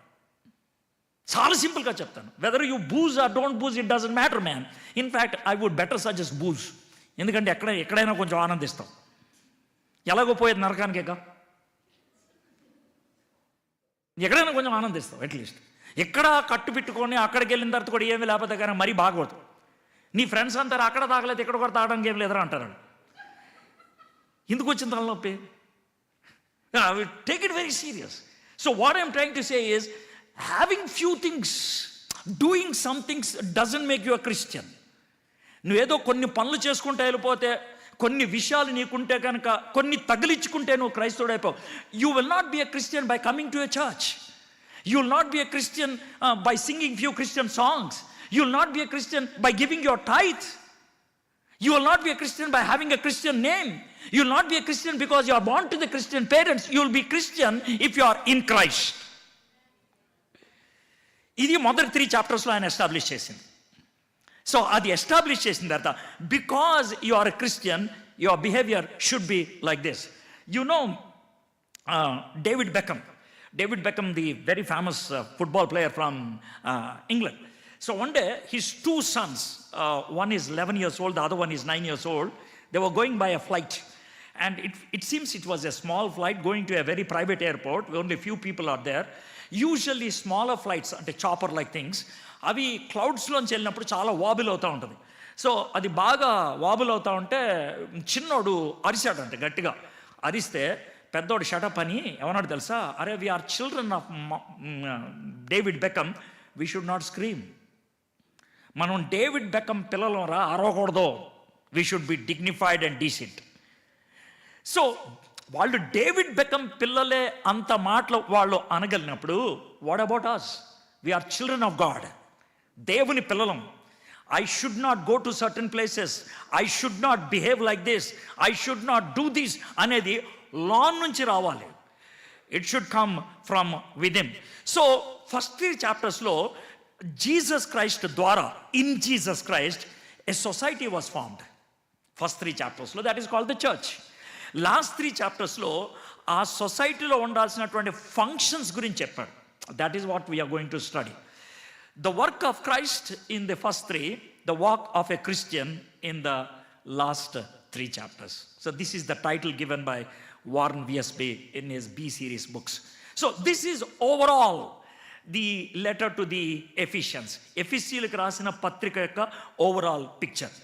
చాలా సింపుల్గా చెప్తాను. Whether you booze or don't booze, it doesn't matter man. In fact I would better suggest booze. ఎందుకంటే ఎక్కడైనా కొంచెం ఆనందిస్తాం. ఎలాగో పోయేది నరకానికేగా, ఎక్కడైనా కొంచెం ఆనందిస్తాం అట్లీస్ట్. ఎక్కడ కట్టు పెట్టుకొని అక్కడికి వెళ్ళిన తర్వాత కూడా ఏమీ లేకపోతే కానీ మరీ బాగోదు. నీ ఫ్రెండ్స్ అంటారు అక్కడ తాగలేదు ఇక్కడ కూడా తాగడానికి ఏం లేదురా అంటారు. ఎందుకు వచ్చిన తలనొప్పి? Take it very serious. So what I'm trying to say is, having few things, doing some things doesn't make you a Christian. నువ్వేదో కొన్ని పనులు చేసుకుంటే వెళ్ళిపోతే, కొన్ని విషయాలు నీకుంటే కనుక కొన్ని తగిలించుకుంటే నువ్వు క్రైస్తవుడు అయిపోవు. You will not be a Christian by coming to a church. You will not be a Christian by singing few Christian songs. You will not be a Christian by giving your tithe. You will not be a Christian by having a Christian name. You will not be a Christian because you are born to the Christian parents. You will be Christian if you are in Christ. ఇది మొదటి 3 చాప్టర్స్లో ఆయన ఎస్టాబ్లిష్ చేసింది. సో అది ఎస్టాబ్లిష్ చేసిన తర్వాత, because you are a Christian, your behaviour should be like this. You know David Beckham the very famous football player from England. So one day his 2 sons, one is 11 years old, the other one is 9 years old. They were going by a flight, and it seems it was a small flight going to a very private airport where only few people are there. Usually smaller flights, అంటే చాపర్ లైక్ థింగ్స్, అవి క్లౌడ్స్లోంచి వెళ్ళినప్పుడు చాలా వాబుల్ అవుతూ ఉంటుంది. సో అది బాగా వాబుల్ అవుతూ ఉంటే చిన్నోడు అరిశాడంటే, గట్టిగా అరిస్తే పెద్దోడు షటప్ అని ఏమన్నాడు తెలుసా? అరే we are children of David Beckham, we should not scream. మనం డేవిడ్ బెకమ్ పిల్లలం రా, అరవకూడదు. We should be dignified and decent. So వాళ్ళు డేవిడ్ బెకమ్ పిల్లలే అంత మాటలు వాళ్ళు అనగలిగినప్పుడు, what about us? We are children of God. దేవుని పిల్లలం. I should not go to certain places. I should not behave like this. I should not do this అనేది లాన్ నుంచి రావాలి. It should come from within. So first 3 చాప్టర్స్లో జీసస్ క్రైస్ట్ ద్వారా, in Jesus Christ a society was formed. First 3 చాప్టర్స్లో that is called the church. Last 3 చాప్టర్స్లో ఆ సొసైటీలో ఉండాల్సినటువంటి ఫంక్షన్స్ గురించి చెప్పాడు. That is what we're going to study. The work of Christ in the first 3, the walk of a Christian in the last 3 chapters. So this is the title given by Warren Wiersbe in his Be series books. So this is overall the letter to the Ephesians. ఎఫిసీలకు రాసిన పత్రిక యొక్క overall picture.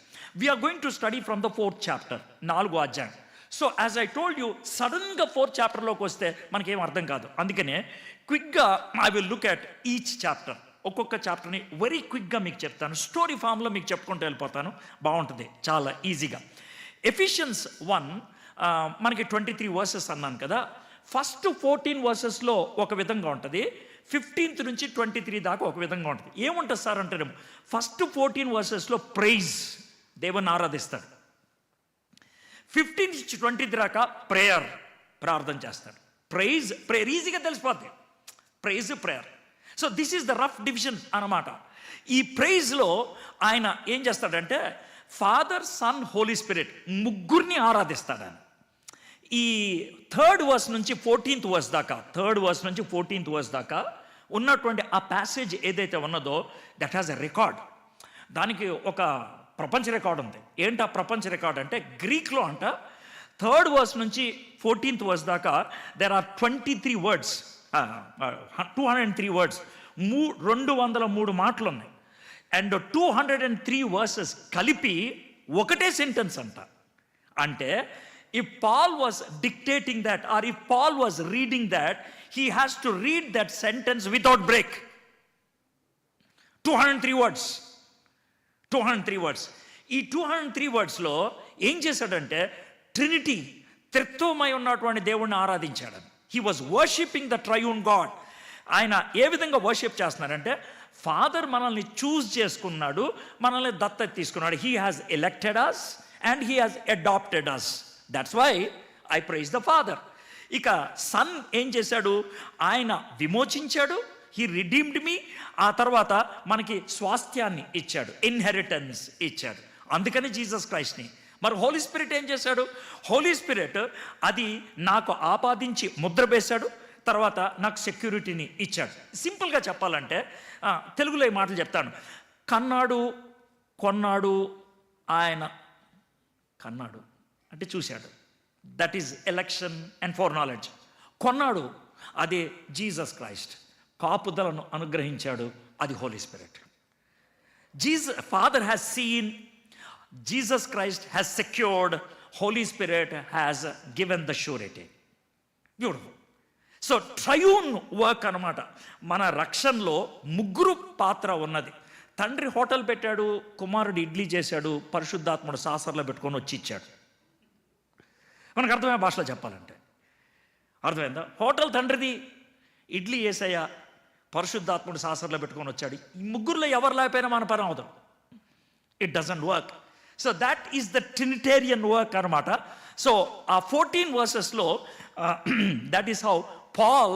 We're going to study from the 4th chapter, 4వ అధ్యాయం. So as I told you, సడన్గా 4th చాప్టర్లోకి వస్తే మనకేం అర్థం కాదు. అందుకనే క్విక్గా I will look at each chapter. ఒక్కొక్క చాప్టర్ని వెరీ క్విక్గా మీకు చెప్తాను. స్టోరీ ఫామ్లో మీకు చెప్పుకుంటూ వెళ్ళిపోతాను, బాగుంటుంది చాలా ఈజీగా. ఎఫిషియన్స్ 1 మనకి 23 వర్సెస్ అన్నాను కదా. ఫస్ట్ 14 వర్సెస్లో ఒక విధంగా ఉంటుంది, 15th నుంచి 23 దాకా ఒక విధంగా ఉంటుంది. ఏముంటుంది సార్ అంటే, ఫస్ట్ 14 వర్సెస్లో ప్రైజ్, దేవుని ఆరాధిస్తాడు. 15 నుంచి 20 దాకా ప్రేయర్, ప్రార్థన చేస్తాడు. ప్రేయర్ ఈజీగా తెలిసిపోద్ది, prayer. So this is the rough division అన్నమాట. ఈ ప్రైజ్లో ఆయన ఏం చేస్తాడంటే, ఫాదర్, సన్, హోలీ స్పిరిట్ ముగ్గురిని ఆరాధిస్తాడు ఆయన. ఈ 3rd వర్స్ నుంచి 14th వర్స్ దాకా, 3rd వర్స్ నుంచి 14th వర్స్ దాకా ఉన్నటువంటి ఆ ప్యాసేజ్ ఏదైతే ఉన్నదో, దట్ హ్యాస్ ఎ రికార్డ్. దానికి ఒక ప్రపంచ రికార్డ్ ఉంది. ఏంటి ఆ ప్రపంచ రికార్డ్ అంటే, గ్రీక్లో అంట 3rd వర్స్ నుంచి 14th వర్స్ దాకా దెర్ ఆర్ 23 వర్డ్స్. 203 వర్డ్స్, 203 మాటలు ఉన్నాయి. అండ్ 203 వర్సెస్ కలిపి ఒకటే సెంటెన్స్ అంట. అంటే if Paul was dictating that, or if Paul was reading that, he has to read that sentence without break. 203 words. 203 words. ఈ 203 వర్డ్స్లో ఏం చేశాడంటే ట్రినిటీ, త్రిత్వమై ఉన్నటువంటి దేవుణ్ణి ఆరాధించాడు. He was worshipping the triune God. ఆయన ఏ విధంగా వర్షిప్ చేస్తున్నారంటే, ఫాదర్ మనల్ని చూస్ చేసుకున్నాడు, మనల్ని దత్తత తీసుకున్నాడు. He has elected us and he has adopted us. That's why I praise the father. ఇక సన్ ఏం చేశాడు? ఆయన విమోచించాడు. హీ రిడీమ్డ్ మీ. ఆ తర్వాత మనకి స్వాస్థ్యాన్ని ఇచ్చాడు, ఇన్హెరిటెన్స్ ఇచ్చాడు. అందుకని జీసస్ క్రైస్ట్ని. మరి హోలీ స్పిరిట్ ఏం చేశాడు? హోలీ స్పిరిట్ అది నాకు ఆపాదించి ముద్ర వేశాడు, తర్వాత నాకు సెక్యూరిటీని ఇచ్చాడు. సింపుల్గా చెప్పాలంటే తెలుగులో ఈ మాటలు చెప్తాను. కన్నాడు, కొన్నాడు, ఆయన కన్నాడు అంటే చూశాడు. That is election and foreknowledge. కొన్నాడు, అదే జీసస్ క్రైస్ట్. కాపుదలను అనుగ్రహించాడు, అది Holy Spirit. Father has seen, Jesus Christ has secured, Holy Spirit has given the surety. Beautiful. So triune work అనమాట. మన రక్షణలో ముగ్గురు పాత్ర ఉన్నది. తండ్రి హోటల్ పెట్టాడు, కుమారుడు ఇడ్లీ చేశాడు, పరిశుద్ధాత్ముడు సాసర్లో పెట్టుకొని వచ్చి ఇచ్చాడు. మనకు అర్థమైన భాషలో చెప్పాలంటే అర్థమైందా? హోటల్ తండ్రిది, ఇడ్లీ వేసాయా, పరిశుద్ధాత్ముడు సాసర్లో పెట్టుకొని వచ్చాడు. ఈ ముగ్గురులో ఎవరు లేకపోయినా మన పని అవుతాం. It doesn't work. So that is the trinitarian work అనమాట. సో ఆ 14 వర్సెస్లో that is how Paul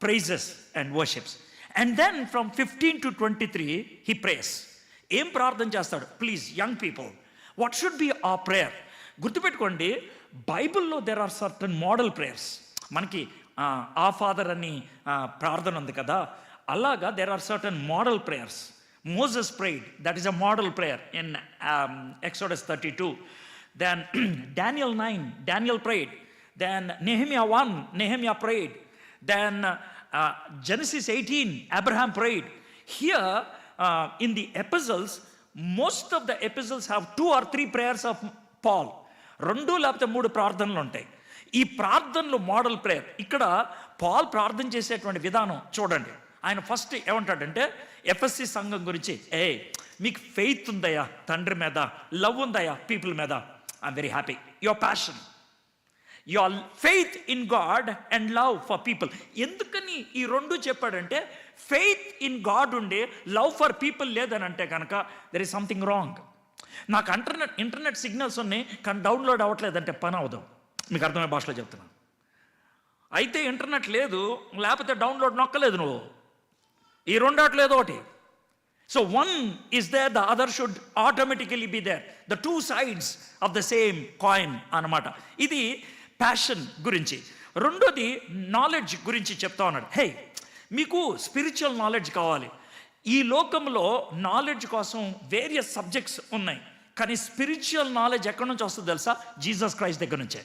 praises and worships. And then from 15 to 23 he prays. ఏం ప్రార్థన చేస్తాడు? Please young people, what should be ఆ ప్రేయర్? గుర్తుపెట్టుకోండి, బైబిల్లో there are certain model prayers. మనకి ఆ ఫాదర్ అని ప్రార్థన ఉంది కదా, అలాగా there are certain model prayers. Moses prayed, that is a model prayer in Exodus 32. Then Daniel 9, Daniel prayed. Then Nehemiah 1, Nehemiah prayed. Then Genesis 18, Abraham prayed. Here in the epistles, most of the epistles have 2 or 3 prayers of Paul. 2 లేకపోతే 3 ప్రార్థనలు ఉంటాయి. ఈ ప్రార్థనలు మోడల్ ప్రేయర్. ఇక్కడ పాల్ ప్రార్థన చేసేటువంటి విధానం చూడండి. ఆయన ఫస్ట్ ఏమంటాడంటే ఎఫ్ఎస్సి సంఘం గురించి, మీకు ఫెయిత్ ఉందయ్యా తండ్రి మీద, లవ్ ఉందయ్యా పీపుల్ మీద, I'm very happy. Your passion, your faith in God and love for people. ఎందుకని ఈ 2 చెప్పాడంటే, ఫెయిత్ ఇన్ గాడ్ ఉండి లవ్ ఫర్ పీపుల్ లేదని అంటే కనుక దెర్ ఇస్ సంథింగ్ రాంగ్. నాకు ఇంటర్నెట్ సిగ్నల్స్ ఉన్నాయి కానీ డౌన్లోడ్ అవ్వట్లేదంటే పని అవదాం. మీకు అర్థమయ్యే భాషలో చెప్తున్నాను. అయితే ఇంటర్నెట్ లేదు, లేకపోతే డౌన్లోడ్ నొక్కలేదు నువ్వు. ఈ 2 ఆటలేదు ఒకటి. So one is there, the other should automatically be there. The 2 sides of the same coin అన్నమాట. ఇది ప్యాషన్ గురించి. 2ది నాలెడ్జ్ గురించి చెప్తా ఉన్నాడు. మీకు స్పిరిచువల్ నాలెడ్జ్ కావాలి. ఈ లోకంలో నాలెడ్జ్ కోసం వేరియస్ సబ్జెక్ట్స్ ఉన్నాయి, కానీ స్పిరిచువల్ నాలెడ్జ్ ఎక్కడి నుంచి వస్తుందో తెలుసా? జీసస్ క్రైస్ట్ దగ్గర నుంచే.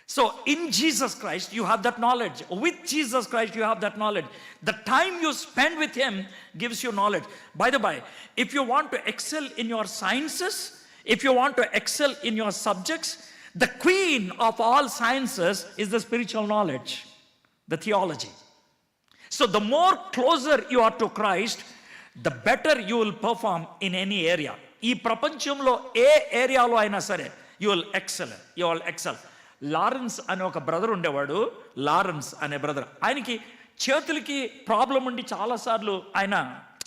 So in Jesus Christ you have that knowledge. With Jesus Christ you have that knowledge. The time you spend with him gives you knowledge. By the by, if you want to excel in your sciences, if you want to excel in your subjects, the queen of all sciences is the spiritual knowledge, the theology. So the more closer you are to Christ, the better you will perform in any area. ఈ ప్రపంచంలో ఏ ఏరియాలో అయినా సరే you will excel. లారెన్స్ అనే ఒక బ్రదర్ ఉండేవాడు. లారెన్స్ అనే బ్రదర్, ఆయనకి చేతులకి ప్రాబ్లం ఉండి చాలాసార్లు ఆయన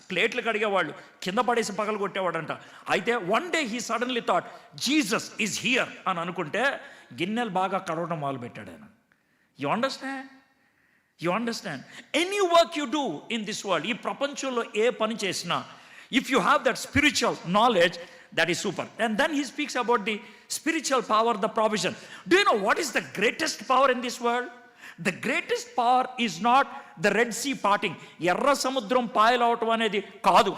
ప్లేట్లు కడిగేవాళ్ళు, కింద పడేసి పగలు కొట్టేవాడంట. అయితే one day he suddenly thought Jesus is here అని అనుకుంటే గిన్నెలు బాగా కడవడం మొదలుపెట్టాడు ఆయన. You understand? Any work you do in this world, ఈ ప్రపంచంలో ఏ పని చేసినా, if you have that spiritual knowledge, that is super. And then he speaks about the spiritual power, the provision. Do you know what is the greatest power in this world? The greatest power is not the Red Sea parting. ఎర్ర సముద్రం పాయలవటం అనేది కాదు.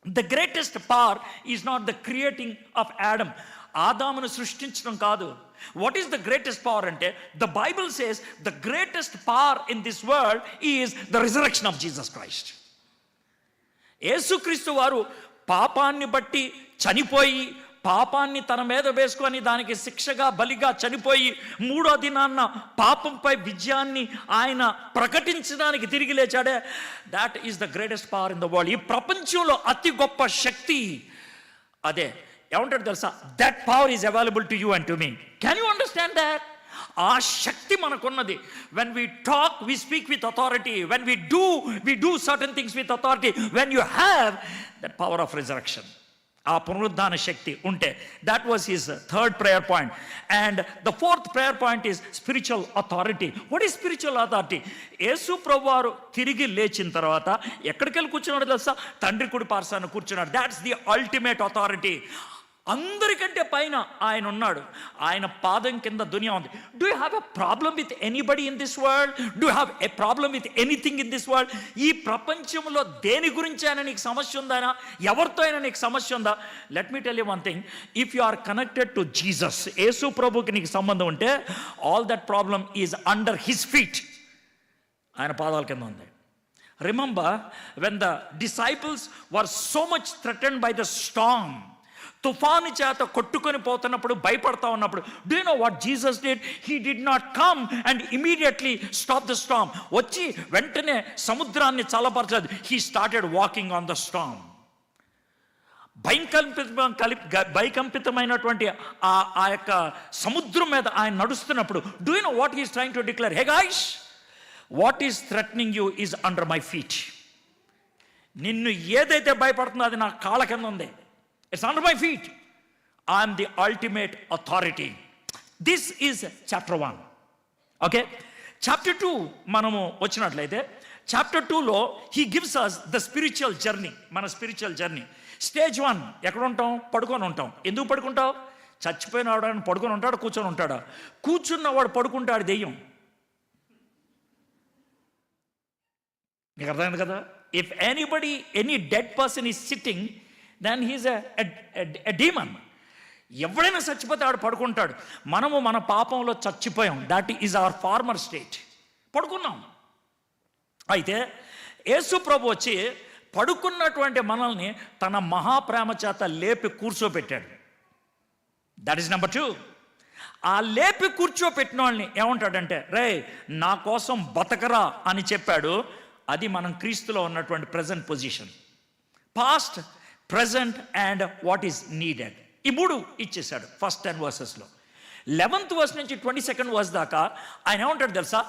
The greatest power is not the creating of Adam. ఆదామును సృష్టించడం కాదు. What is the greatest power అంటే, the Bible says the greatest power in this world is the resurrection of Jesus Christ. యేసుక్రీస్తు వారు పాపాన్ని బట్టి చనిపోయి, పాపాన్ని తన మీద వేసుకొని దానికి శిక్షగా బలిగా చనిపోయి, మూడో దినాన్న పాపంపై విజయాన్ని ఆయన ప్రకటించడానికి తిరిగి లేచాడే. That is the greatest power in the world. ఈ ప్రపంచంలో అతి గొప్ప శక్తి అదే. ఏమంటాడు తెలుసా? That power is available to you and to me. Can you understand that? ఆ శక్తి మనకున్నది. When we talk we speak with authority, when we do certain things with authority, when you have that power of resurrection, ఆ పునరుద్ధాన శక్తి ఉంటే. That was his third prayer point. And the fourth prayer point is spiritual authority. What is spiritual authority? యేసు ప్రభు వారు తిరిగి లేచిన తర్వాత ఎక్కడికి వెళ్ళి కూర్చున్నాడు తెలుసా? తండ్రి కుడి పార్శ్వాన కూర్చున్నాడు. That's the ultimate authority. అందరికంటే పైన ఆయన ఉన్నాడు. ఆయన పాదం కింద దునియా ఉంది. Do you have a problem with anybody in this world? Do you have a problem with anything in this world? ఈ ప్రపంచంలో దేని గురించి అయినా నీకు సమస్య ఉందా? ఎవరితో అయినా నీకు సమస్య ఉందా? Let me tell you one thing. If you are connected to Jesus, యేసు ప్రభుకి నీకు సంబంధం ఉంటే, all that problem is under his feet. ఆయన పాదాల కింద ఉంది. Remember when the disciples were so much threatened by the storm, తుఫాను చేత కొట్టుకొని పోతున్నప్పుడు, భయపడతా ఉన్నప్పుడు, do you know what Jesus did? He did not come and immediately stop the storm. వచ్చి వెంటనే సముద్రాన్ని చల్లపరచదు. He started walking on the storm. భయకంపితమైనటువంటి ఆ యొక్క సముద్రం మీద ఆయన నడుస్తున్నప్పుడు, do you know what he is trying to declare? Hey guys, what is threatening you is under my feet. నిన్ను ఏదైతే భయపడుతుందో అది నా కాళ్ళ కింద ఉంది. It's under my feet. I am the ultimate authority. This is chapter 1. Okay? Chapter 2 మనము వచ్చినట్లయితే, chapter 2లో he gives us the spiritual journey. మన spiritual journey. Stage 1 ఎక్కడ ఉంటాం? పడుకొని ఉంటాం. ఎందుకు పడుకుంటావు? చచ్చిపోయిన వాడు పడుకొని ఉంటాడు, కూర్చొని ఉంటాడా? కూర్చున్నవాడు పడుకుంటాడు దెయ్యం. మీకు అర్థమైంది కదా? If anybody, any dead person is sitting, then he is a demon. ఎవడైనా చచ్చిపోతే ఆడు పడుకుంటాడు. మనము మన పాపంలో చచ్చిపోయాం. That is our former state. పడుకున్నాం. అయితే యేసు ప్రభు వచ్చి పడుకున్నటువంటి మనల్ని తన మహాప్రేమ చేత లేపి కూర్చోబెట్టాడు. That is number 2. ఆ లేపి కూర్చోపెట్టిన వాళ్ళని ఏమంటాడంటే, రే నా కోసం బతకరా అని చెప్పాడు. అది మనం క్రీస్తులో ఉన్నటువంటి present position. Past, present and what is needed. ఈ 3 ఇచ్చేశాడు ఫస్ట్ 10 వర్సెస్లో. 11th వర్స్ నుంచి 22nd వర్స్ దాకా ఆయన ఏమంటాడు తెలుసా?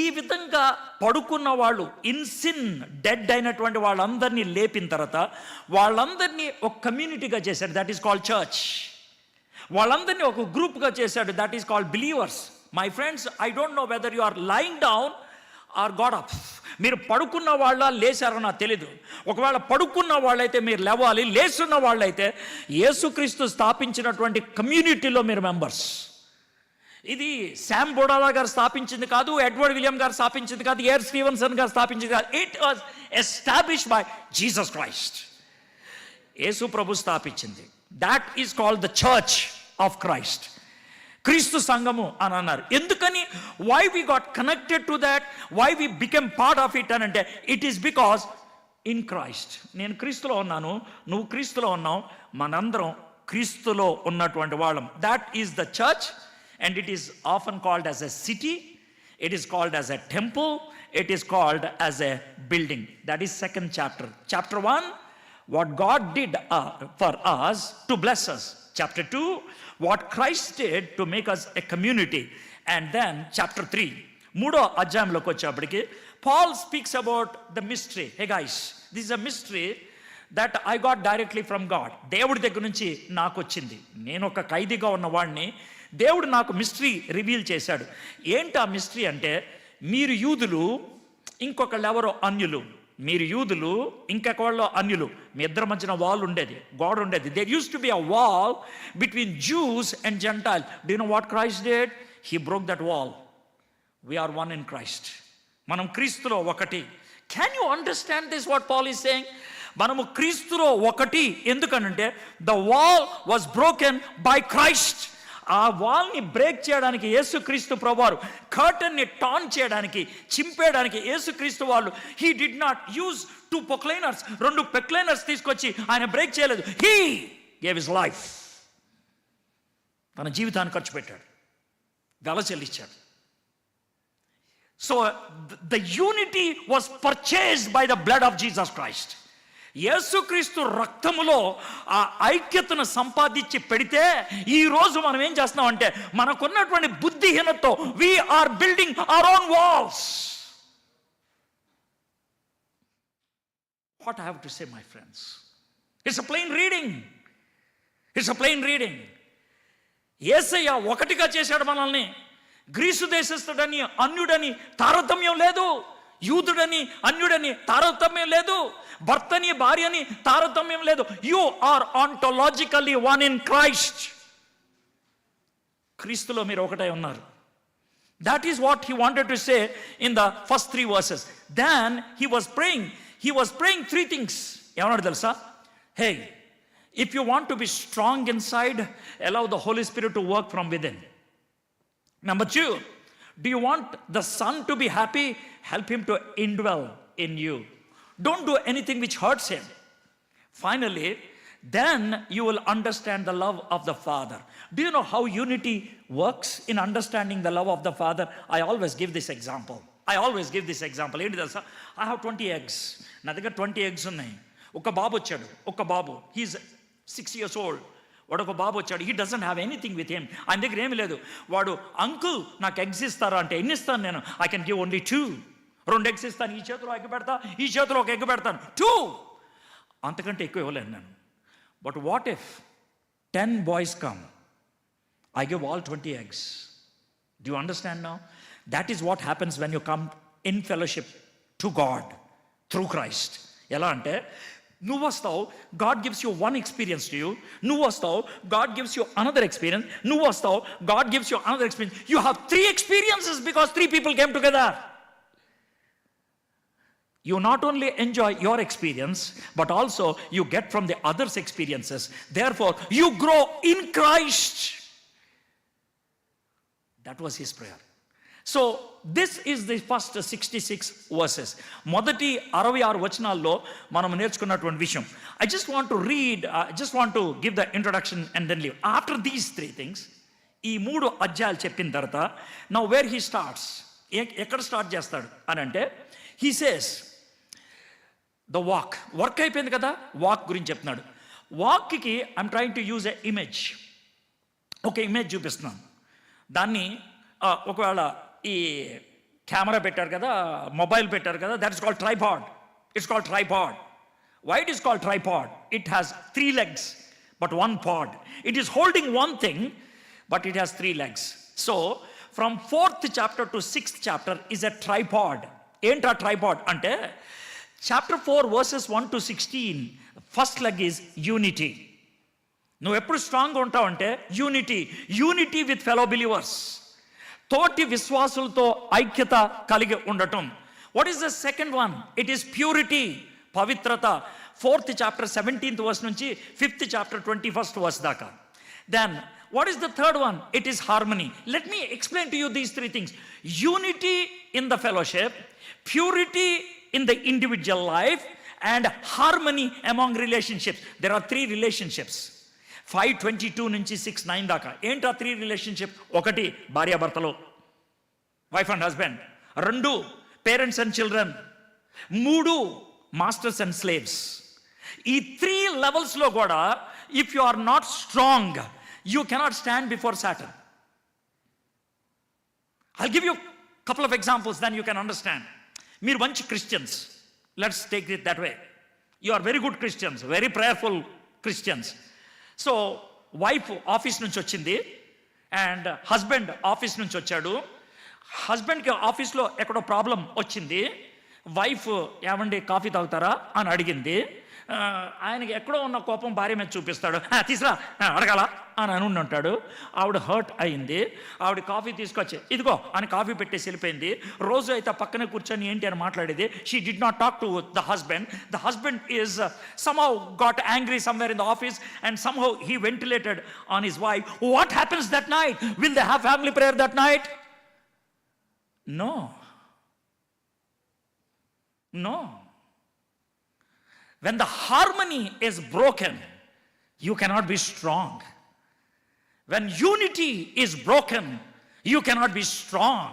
ఈ విధంగా పడుకున్న వాళ్ళు, ఇన్ సిన్ డెడ్ అయినటువంటి వాళ్ళందరినీ లేపిన తర్వాత వాళ్ళందరినీ ఒక కమ్యూనిటీగా చేశాడు. That is called church. వాళ్ళందరినీ ఒక గ్రూప్గా చేశాడు. That is called believers. My friends, I don't know whether you are lying down or got up. మీరు పడుకున్న వాళ్ళ లేచారో నాకు తెలీదు. ఒకవేళ పడుకున్న వాళ్ళైతే మీరు లేవాలి, లేచున్న వాళ్ళైతే యేసుక్రీస్తు స్థాపించినటువంటి కమ్యూనిటీలో మీరు మెంబర్స్. ఇది శామ్ బోడాలా గారు స్థాపించింది కాదు, ఎడ్వర్డ్ విలియం గారు స్థాపించింది కాదు, ఏఆర్ స్టీవెన్సన్ గారు స్థాపించింది కాదు. It was established by Jesus Christ. యేసు ప్రభు స్థాపించింది. That is called the church of Christ. క్రీస్తు సంఘము అని అన్నారు. ఎందుకని? Why we got connected to that, why we became part of it అని అంటే, it is because in Christ. నేను క్రీస్తులో ఉన్నాను, నువ్వు క్రీస్తులో ఉన్నావు, మనందరం క్రీస్తులో ఉన్నటువంటి వాళ్ళం. That is the church. And it is often called as a city, it is called as a temple, it is called as a building. That is second chapter. Chapter 1, what God did for us to bless us. Chapter 2, what Christ did to make us a community. And then chapter 3, 3వ అధ్యాయంలోకి వచ్చేప్పటికి Paul speaks about the mystery. Hey guys, this is a mystery that I got directly from God. దేవుడి దగ్గర నుంచి నాకు వచ్చింది. నేను ఒక ఖైదీగా ఉన్నవాడిని, దేవుడు నాకు మిస్టరీ రివీల్ చేశాడు. ఏంటి ఆ మిస్టరీ అంటే, మీరు యూదులు, ఇంకొకళ్ళు ఎవరో అన్యులు. మీరు యూదులు, ఇంకెక్కవాళ్ళు అన్యులు. మీ ఇద్దరి మధ్యన వాల్ ఉండేది, గోడ ఉండేది. There used to be a wall between Jews and gentile. Do you know what Christ did? He broke that wall. We are one in Christ. మనం క్రీస్తులో ఒకటి. Can you understand this what Paul is saying? మనము క్రీస్తులో ఒకటి. ఎందుకనంటే the wall was broken by Christ. ఆ వాల్ని బ్రేక్ చేయడానికి యేసుక్రీస్తు ప్రభువారు, కర్టన్ని టాన్ చేయడానికి, చింపేయడానికి యేసుక్రీస్తు వాళ్ళు he did not use 2 proclainers, 2 పెక్లైనర్స్ తీసుకొచ్చి ఆయన బ్రేక్ చేయలేదు. He gave his life. తన జీవితాన్ని ఖర్చు పెట్టాడు, వెల చెల్లించాడు. So the unity was purchased by the blood of Jesus Christ. యేసుక్రీస్తు రక్తములో ఆ ఐక్యతను సంపాదించి పెడితే ఈరోజు మనం ఏం చేస్తున్నాం అంటే మనకున్నటువంటి బుద్ధిహీనతతో we're building our own walls. What I have to say my friends, it's a plain reading. It's a plain reading. యేసయ్య ఒకటిగా చేశాడు మనల్ని. గ్రీసు దేశస్థుడని అన్యుడని తారతమ్యం లేదు, యూదుడని అన్యుడని తారతమ్యం లేదు, భర్తని భార్యని తారతమ్యం లేదు. You are ontologically one in Christ. క్రీస్తులో మీరు ఒకటై ఉన్నారు. That is what he wanted to say in the first 3 verses. Then he was praying 3 things. ఏమన్నాడు తెలుసా? Hey, if you want to be strong inside, allow the Holy Spirit to work from within. Number 2, do you want the son to be happy? Help him to indwell in you. Don't do anything which hurts him. Finally, then you will understand the love of the Father. Do you know how unity works in understanding the love of the Father? I always give this example. ఏంటి తెలుసా? I have 20 eggs. నా దగ్గర 20 eggs ఉన్నాయి. ఒక బాబు వచ్చాడు, ఒక బాబు, హీఈస్ 6 years old. వాడు ఒక బాబు వచ్చాడు. He doesn't have anything with him. ఆయన దగ్గర ఏమీ లేదు. వాడు, అంకుల్ నాకు ఎగ్స్ ఇస్తారా అంటే, ఎన్ని ఇస్తాను నేను? I can give only 2. 2 eggs ఇస్తాను. ఈ చేతిలో ఎగ్ పెడతా, ఈ చేతిలో ఒక ఎగ్ పెడతాను. 2, అంతకంటే ఎక్కువ ఇవ్వలేను నేను. But what if 10 boys come? I give all 20 eggs. Do you understand now? That is what happens when you come in fellowship to God through Christ. ఎలా అంటే, నువ్వు వస్తావు, God gives you 1 experience to you. నువ్వు వస్తావు, God gives you another experience. నువ్వు వస్తావు, God gives you another experience. You have 3 experiences because 3 people came together. You not only enjoy your experience, but also you get from the others' experiences. Therefore, you grow in Christ. That was his prayer. So, this is the first 66 verses. మొదటి 66 వచనాల్లో మనం నేర్చుకున్నటువంటి విషయం. I just want to give the introduction and then leave. After these 3 things, ఈ 3 అధ్యాయాలు చెప్పిన తర్వాత, now where he starts, ఎక్కడ స్టార్ట్ చేస్తాడు అని అంటే, he says, the వర్క్ అయిపోయింది కదా, వాక్ గురించి చెప్తున్నాడు. వాక్కి I'm trying to use a image. ఒక ఇమేజ్ చూపిస్తున్నాను. దాన్ని ఒకవేళ ఈ కెమెరా పెట్టారు కదా, మొబైల్ పెట్టారు కదా, that is called tripod. It's called tripod. Why it is called tripod? It has 3 legs but 1 pod. It is holding one thing but it has 3 legs. So from 4th chapter to 6th chapter is a tripod. ఏంటా ట్రైపాడ్ అంటే, chapter 4 verses 1 to 16, first leg is unity. నువ్వు ఎప్పుడు స్ట్రాంగ్గా ఉంటావు అంటే యూనిటీ విత్ ఫెలో బిలీవర్స్, తోటి విశ్వాసులతో ఐక్యత కలిగి ఉండటం. What is the second one? It is purity, పవిత్రత. 4th chapter 17th verse నుంచి 5th chapter 21st verse దాకా. Then what is the third one? It is harmony. Let me explain to you these 3 things. Unity in the fellowship, purity in the individual life, and harmony among relationships. There are 3 relationships. 5:22 నుంచి 6:9 దాకా. ఏంటా 3 రిలేషన్షిప్? 1 భార్యాభర్తలు, wife and husband. 2 parents and children. 3 masters and slaves. ఈ 3 లెవెల్స్లో కూడా if you are not strong, you cannot stand before Satan. I'll give you couple of examples, then you can understand. మీరు మంచి Christians, let's take it that way. You are very good Christians, very prayerful Christians. So wife office నుంచి వచ్చింది అండ్ హస్బెండ్ ఆఫీస్ నుంచి వచ్చాడు. హస్బెండ్కి ఆఫీస్లో ఎక్కడో ప్రాబ్లం వచ్చింది. వైఫ్, ఏమండి కాఫీ తాగుతారా అని అడిగింది. ఆయనకి ఎక్కడో ఉన్న కోపం భార్య మీద చూపిస్తాడు. తీసురా అడగాల అని అని ఉంటాడు. ఆవిడ హర్ట్ అయింది. ఆవిడ కాఫీ తీసుకొచ్చి ఇదిగో అని కాఫీ పెట్టేసి వెళ్ళిపోయింది. రోజు అయితే పక్కనే కూర్చొని ఏంటి అని మాట్లాడేది. She did not talk to the husband. The husband is somehow got angry somewhere in the office and somehow he ventilated on his wife. What happens that night? Will they have family prayer that night? No. When the harmony is broken, you cannot be strong. When unity is broken, you cannot be strong.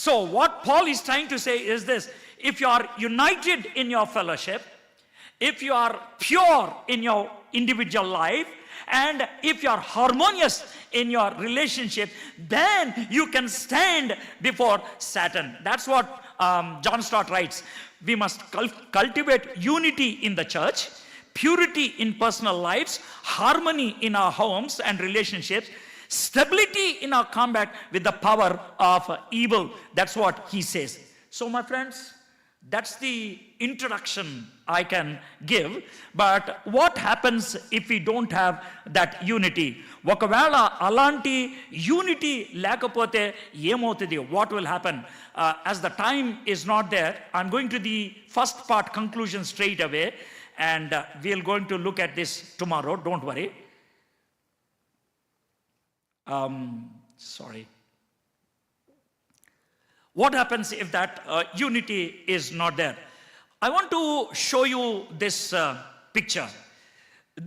So what Paul is trying to say is this: if you are united in your fellowship, if you are pure in your individual life, and if you are harmonious in your relationship, then you can stand before Satan. That's what John Stott writes. We must cultivate unity in the church, purity in personal lives, harmony in our homes and relationships, stability in our combat with the power of evil. That's what he says. So my friends, that's the introduction I can give. But what happens if we don't have that unity? ఒకవేళ అలాంటి యూనిటీ లేకపోతే ఏమవుతుంది? What will happen? As the time is not there, I'm going to the first part conclusion straight away, and we're going to look at this tomorrow. Don't worry. What happens if that unity is not there? I want to show you this picture.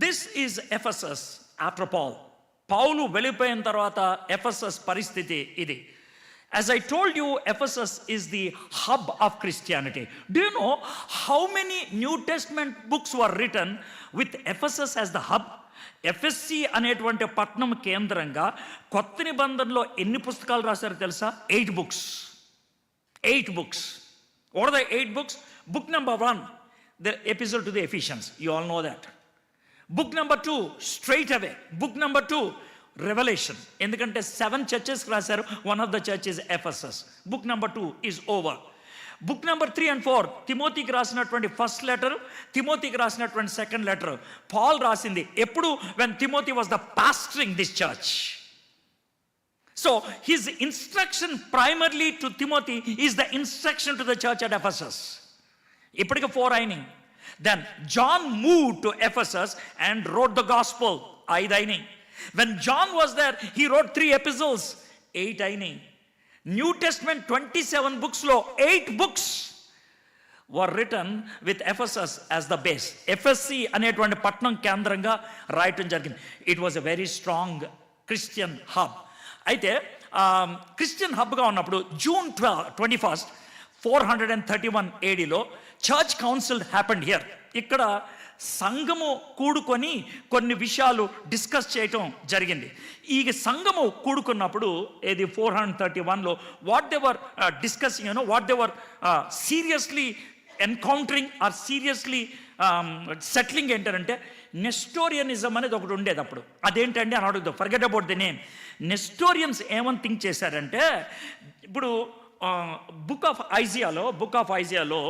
This is Ephesus after Paul. Paulu వెళ్ళిపోయిన తర్వాత ఎఫెసస్ పరిస్థితి ఇది. As I told you, Ephesus is the hub of Christianity. Do you know how many New Testament books were written with Ephesus as the hub? FSC అనేటువంటి పట్టణం కేంద్రంగా కొత్త నిబంధనలో ఎన్ని పుస్తకాలు రాశారో తెలుసా? 8 books. 8 books. What are the 8 books? Book number 1, the epistle to the Ephesians. You all know that. Book number 2, straight away. Book number 2, Revelation. ఎందుకంటే 7 churches రాశారు. One of the churches Ephesus. Book number 2 is over. Book number 3 and 4, తిమోతికి రాసినటువంటి ఫస్ట్ లెటర్, తిమోతికి రాసినటువంటి సెకండ్ లెటర్. పాల్ రాసింది ఎప్పుడు? when Timothy was the pastoring this church. So his instruction primarily to Timothy is the instruction to the church at Ephesus. ఇప్పటికి 4 అయినాయి. Then John moved to Ephesus and wrote the gospel. 5 అయినాయి. When John was there, he wrote 3 epistles. 8 అయినాయి. New Testament 27 books లో 8 books were written with Ephesus as the base. FSC అనేటువంటి పట్టణం కేంద్రంగా రాయటం జరిగింది. It was a very strong Christian hub. అయితే క్రిస్టియన్ హబ్గా ఉన్నప్పుడు June 21st, 431 ADలో చర్చ్ కౌన్సిల్ హ్యాపెండ్ హియర్. ఇక్కడ సంఘము కూడుకొని కొన్ని విషయాలు డిస్కస్ చేయటం జరిగింది. ఈ సంఘము కూడుకున్నప్పుడు ఇది 431లో what they were discussing, what they were seriously encountering or seriously settling ఏంటంటే నెస్టోరియనిజం అనేది ఒకటి ఉండేది అప్పుడు. అదేంటండి అని అడుగుతాం. Forget about the name. Nestorians ఏమని థింక్ చేశారంటే, ఇప్పుడు బుక్ ఆఫ్ ఐజియాలో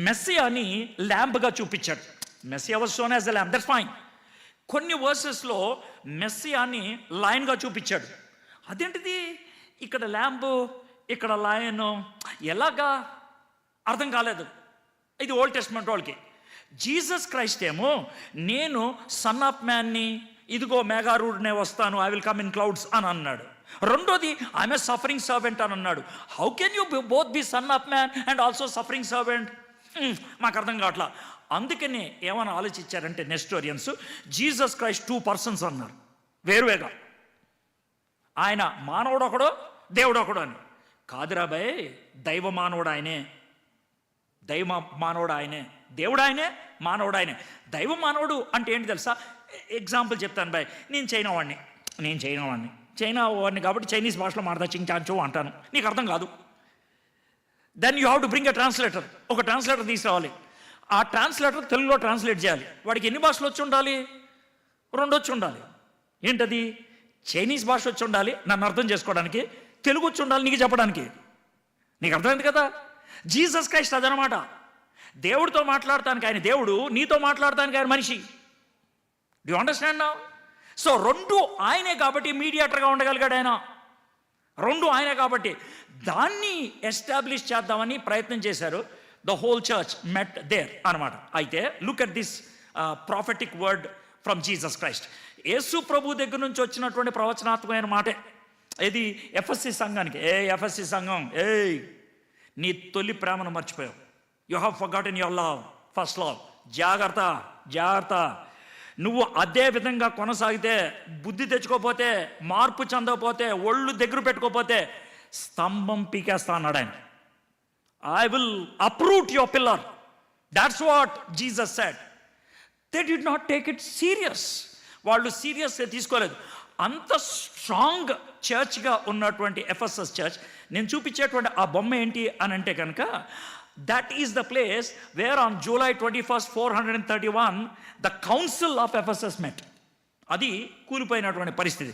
మెస్సియాని ల్యాంప్గా చూపించాడు. Messiah was shown as the lamp, that's fine. కొన్ని వర్సెస్లో మెస్సియాని లయన్గా చూపించాడు. అదేంటిది, ఇక్కడ ల్యాంప్ ఇక్కడ లయన్, ఎలాగా అర్థం కాలేదు. ఇది ఓల్డ్ టెస్ట్మెంట్ వాళ్ళకి. జీసస్ క్రైస్ట్ ఏమో నేను సన్ ఆఫ్ మ్యాన్ని, ఇదిగో మేఘారూఢనే వస్తాను, I will come in clouds అని అన్నాడు. రెండోది ఐఎమ్ ఏ సఫరింగ్ సర్వెంట్ అని అన్నాడు. How can you both be son of man and also suffering servant? మాకు అర్థం కావట్లా. అందుకనే ఏమైనా ఆలోచించారంటే నెస్టోరియన్స్, జీసస్ క్రైస్ట్ 2 persons అన్నారు వేరువేగా. ఆయన మానవుడు ఒకడో దేవుడు ఒకడు అని. కాదురా భయ్, దైవ మానవుడు ఆయనే, దైవ మానవుడు ఆయనే, దేవుడు ఆయనే, మానవుడు ఆయనే. దైవ మానవుడు అంటే ఏంటి తెలుసా? ఎగ్జాంపుల్ చెప్తాను భయ్. నేను చైనా వాడిని కాబట్టి చైనీస్ భాషలో మాడతా చించాంచో అంటాను, నీకు అర్థం కాదు. Then you have to bring a translator. ఒక ట్రాన్స్లేటర్ తీసుకురావాలి. ఆ ట్రాన్స్లేటర్ తెలుగులో ట్రాన్స్లేట్ చేయాలి. వాడికి ఎన్ని భాషలు వచ్చి ఉండాలి? 2 వచ్చి ఉండాలి. ఏంటది? చైనీస్ భాష వచ్చి ఉండాలి నన్ను అర్థం చేసుకోవడానికి, తెలుగు వచ్చి ఉండాలి నీకు చెప్పడానికి. నీకు అర్థమైంది కదా? జీసస్ క్రైస్ట్ అదనమాట. దేవుడితో మాట్లాడటానికి ఆయన దేవుడు, నీతో మాట్లాడటానికి ఆయన మనిషి. Do you understand now? So రెండు ఆయనే కాబట్టి మీడియేటర్గా ఉండగలిగాడు ఆయన. రెండు ఆయనే కాబట్టి దాన్ని ఎస్టాబ్లిష్ చేద్దామని ప్రయత్నం చేశారు. The whole church met there అనమాట. అయితే look at this prophetic word from Jesus Christ. యేసు ప్రభు దగ్గర నుంచి వచ్చినటువంటి ప్రవచనాత్మకమైన మాటే ఇది ఎఫ్ఎస్సి సంఘానికి. ఎఫ్ఎస్సి సంఘం, నీ తొలి ప్రేమను మర్చిపోయావు. You have forgotten your love, first love. జాగ్రత్త, జాగ్రత్త. నువ్వు అదే విధంగా కొనసాగితే, బుద్ధి తెచ్చుకోపోతే, మార్పు చెందకపోతే, ఒళ్ళు దగ్గర పెట్టుకోపోతే స్తంభం పీకేస్తా అన్నాడు ఆయన. I will uproot your pillar. That's what Jesus said. They did not take it serious. వాళ్ళు సీరియస్గా తీసుకోలేదు. అంత స్ట్రాంగ్ చర్చ్గా ఉన్నటువంటి ఎఫెసస్ చర్చ్, నేను చూపించేటువంటి ఆ బొమ్మ ఏంటి అని అంటే కనుక, that is the place where on July 21st, 431 the council of Ephesus met. అది కూలిపోయినటువంటి పరిస్థితి.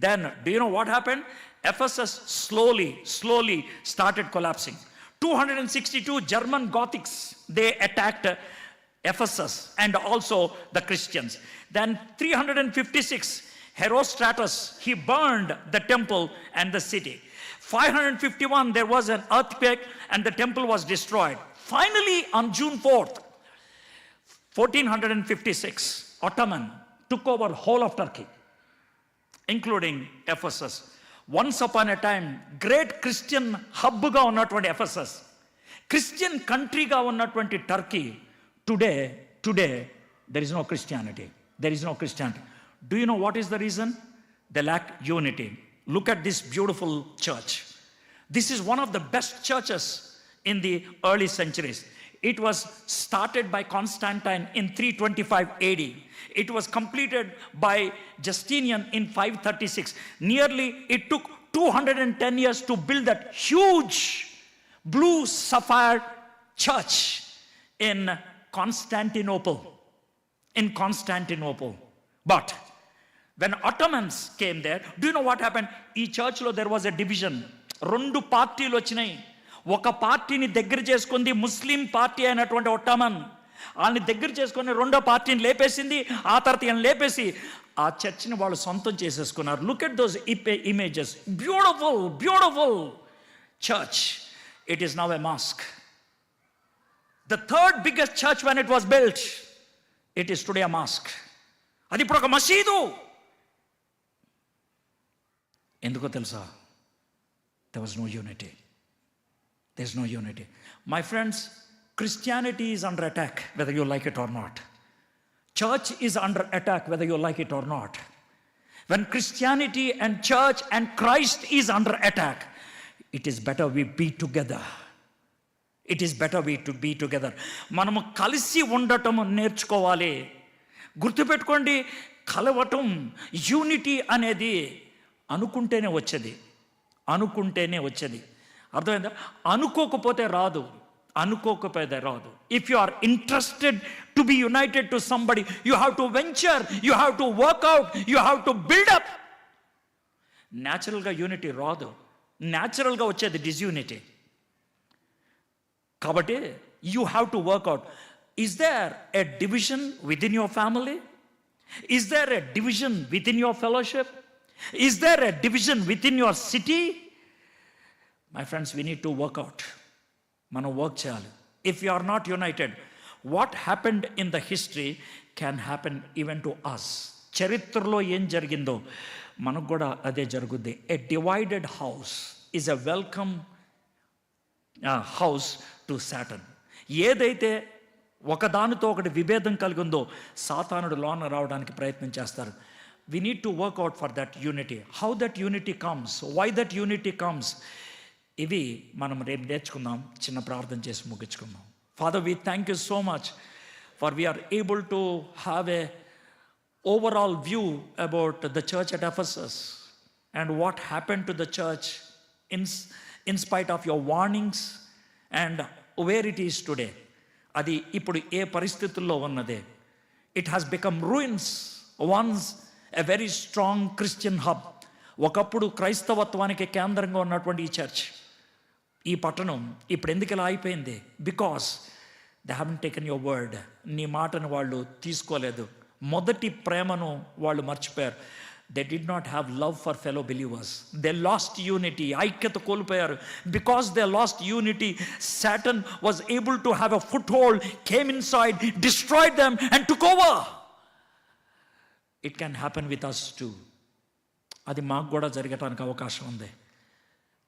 Then do you know what happened? Ephesus slowly started collapsing. 262 German Gothics, they attacked Ephesus and also the Christians. Then 356 Herostratus, he burned the temple and the city. 551 there was an earthquake and the temple was destroyed. Finally on June 4th, 1456, Ottoman took over whole of Turkey, including Ephesus. Once upon a time great Christian hub ga unnatuvanti Ephesus, Christian country ga unnatuvanti Turkey, today there is no Christianity. There is no Christianity. Do you know what is the reason? They lack unity. Look at this beautiful church. This is one of the best churches in the early centuries. It was started by Constantine in 325 AD. It was completed by Justinian in 536. Nearly it took 210 years to build that huge blue sapphire church in Constantinople. But when Ottomans came there, do you know what happened? ఈ చర్చ్లో there was a division. రెండు పార్టీలు వచ్చినాయి. ఒక పార్టీని దగ్గర చేసుకుంది ముస్లిం పార్టీ అయినటువంటి ఒట్టమన్. వాళ్ళని దగ్గర చేసుకుని రెండో పార్టీని లేపేసింది. ఆ తర్వాత ఈయన లేపేసి ఆ చర్చ్ని వాళ్ళు సొంతం చేసేసుకున్నారు. Look at those images. Beautiful church. It is now a mosque. The third biggest church when it was built, it is today a mosque. అది ఇప్పుడు ఒక మసీదు. ఎందుకో తెలుసా? There was no unity. There's no unity. My friends, Christianity is under attack whether you like it or not. Church is under attack whether you like it or not. When Christianity and church and Christ is under attack, it is better we be together. It is better we to be together. మనము కలిసి ఉండటం నేర్చుకోవాలి. గుర్తుపెట్టుకోండి, కలవటం, యూనిటీ అనేది అనుకుంటేనే వచ్చేది. అర్థమైందా? అనుకోకపోతే రాదు. If you are interested to be united to somebody, you have to venture, you have to work out, you have to build up. న్యాచురల్గా యూనిటీ రాదు. న్యాచురల్గా వచ్చేది డిస్యూనిటీ. కాబట్టి you have to work out. Is there a division within your family? Is there a division within your fellowship? Is there a division within your city? My friends, we need to work out. మనం వర్క్ చేయాలి. If you are not united, what happened in the history can happen even to us. చరిత్రలో ఏం జరిగిందో మనకు కూడా అదే జరుగుద్ది. A divided house is a welcome house to Satan. ఏదైతే ఒకదానితో ఒకటి విభేదం కలిగి ఉందో సాతానుడు లోన రావడానికి ప్రయత్నం చేస్తారు. We need to work out for that unity. How that unity comes, why that unity comes, ఇవి మనం రేపు నేర్చుకుందాం. చిన్న ప్రార్థన చేసి ముగించుకుందాం. Father, we thank you so much for we are able to have a overall view about the church at Ephesus and what happened to the church in spite of your warnings and where it is today. అది ఇప్పుడు ఏ పరిస్థితుల్లో ఉన్నదే. It has become ruins. Once a very strong Christian hub. ఒకప్పుడు క్రైస్తవత్వానికి కేంద్రంగా ఉన్నటువంటి ఈ చర్చ్, ఈ పట్టణం ఇప్పుడు ఎందుకు ఇలా అయిపోయింది? Because they haven't taken your word. నీ మాటను వాళ్ళు తీసుకోలేదు. మొదటి ప్రేమను వాళ్ళు మర్చిపోయారు. They did not have love for fellow believers. They lost unity. ఐక్యత కోల్పోయారు. Because they lost unity, Satan was able to have a foothold, came inside, destroyed them and took over. It can happen with us too. అది మాకు కూడా జరగటానికి అవకాశం ఉంది.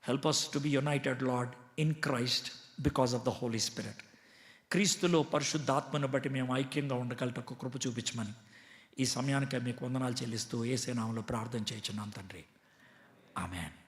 Help us to be united Lord in Christ because of the Holy Spirit. క్రీస్తులో పరిశుద్ధాత్మను బట్టి మేము ఐక్యంగా ఉండగలటకు కృప చూపించమని ఈ సమయానికి మీకు వందనాలు చెల్లిస్తూ యేసు నామములో ప్రార్థన చేయుచున్నాం తండ్రి. ఆమేన్.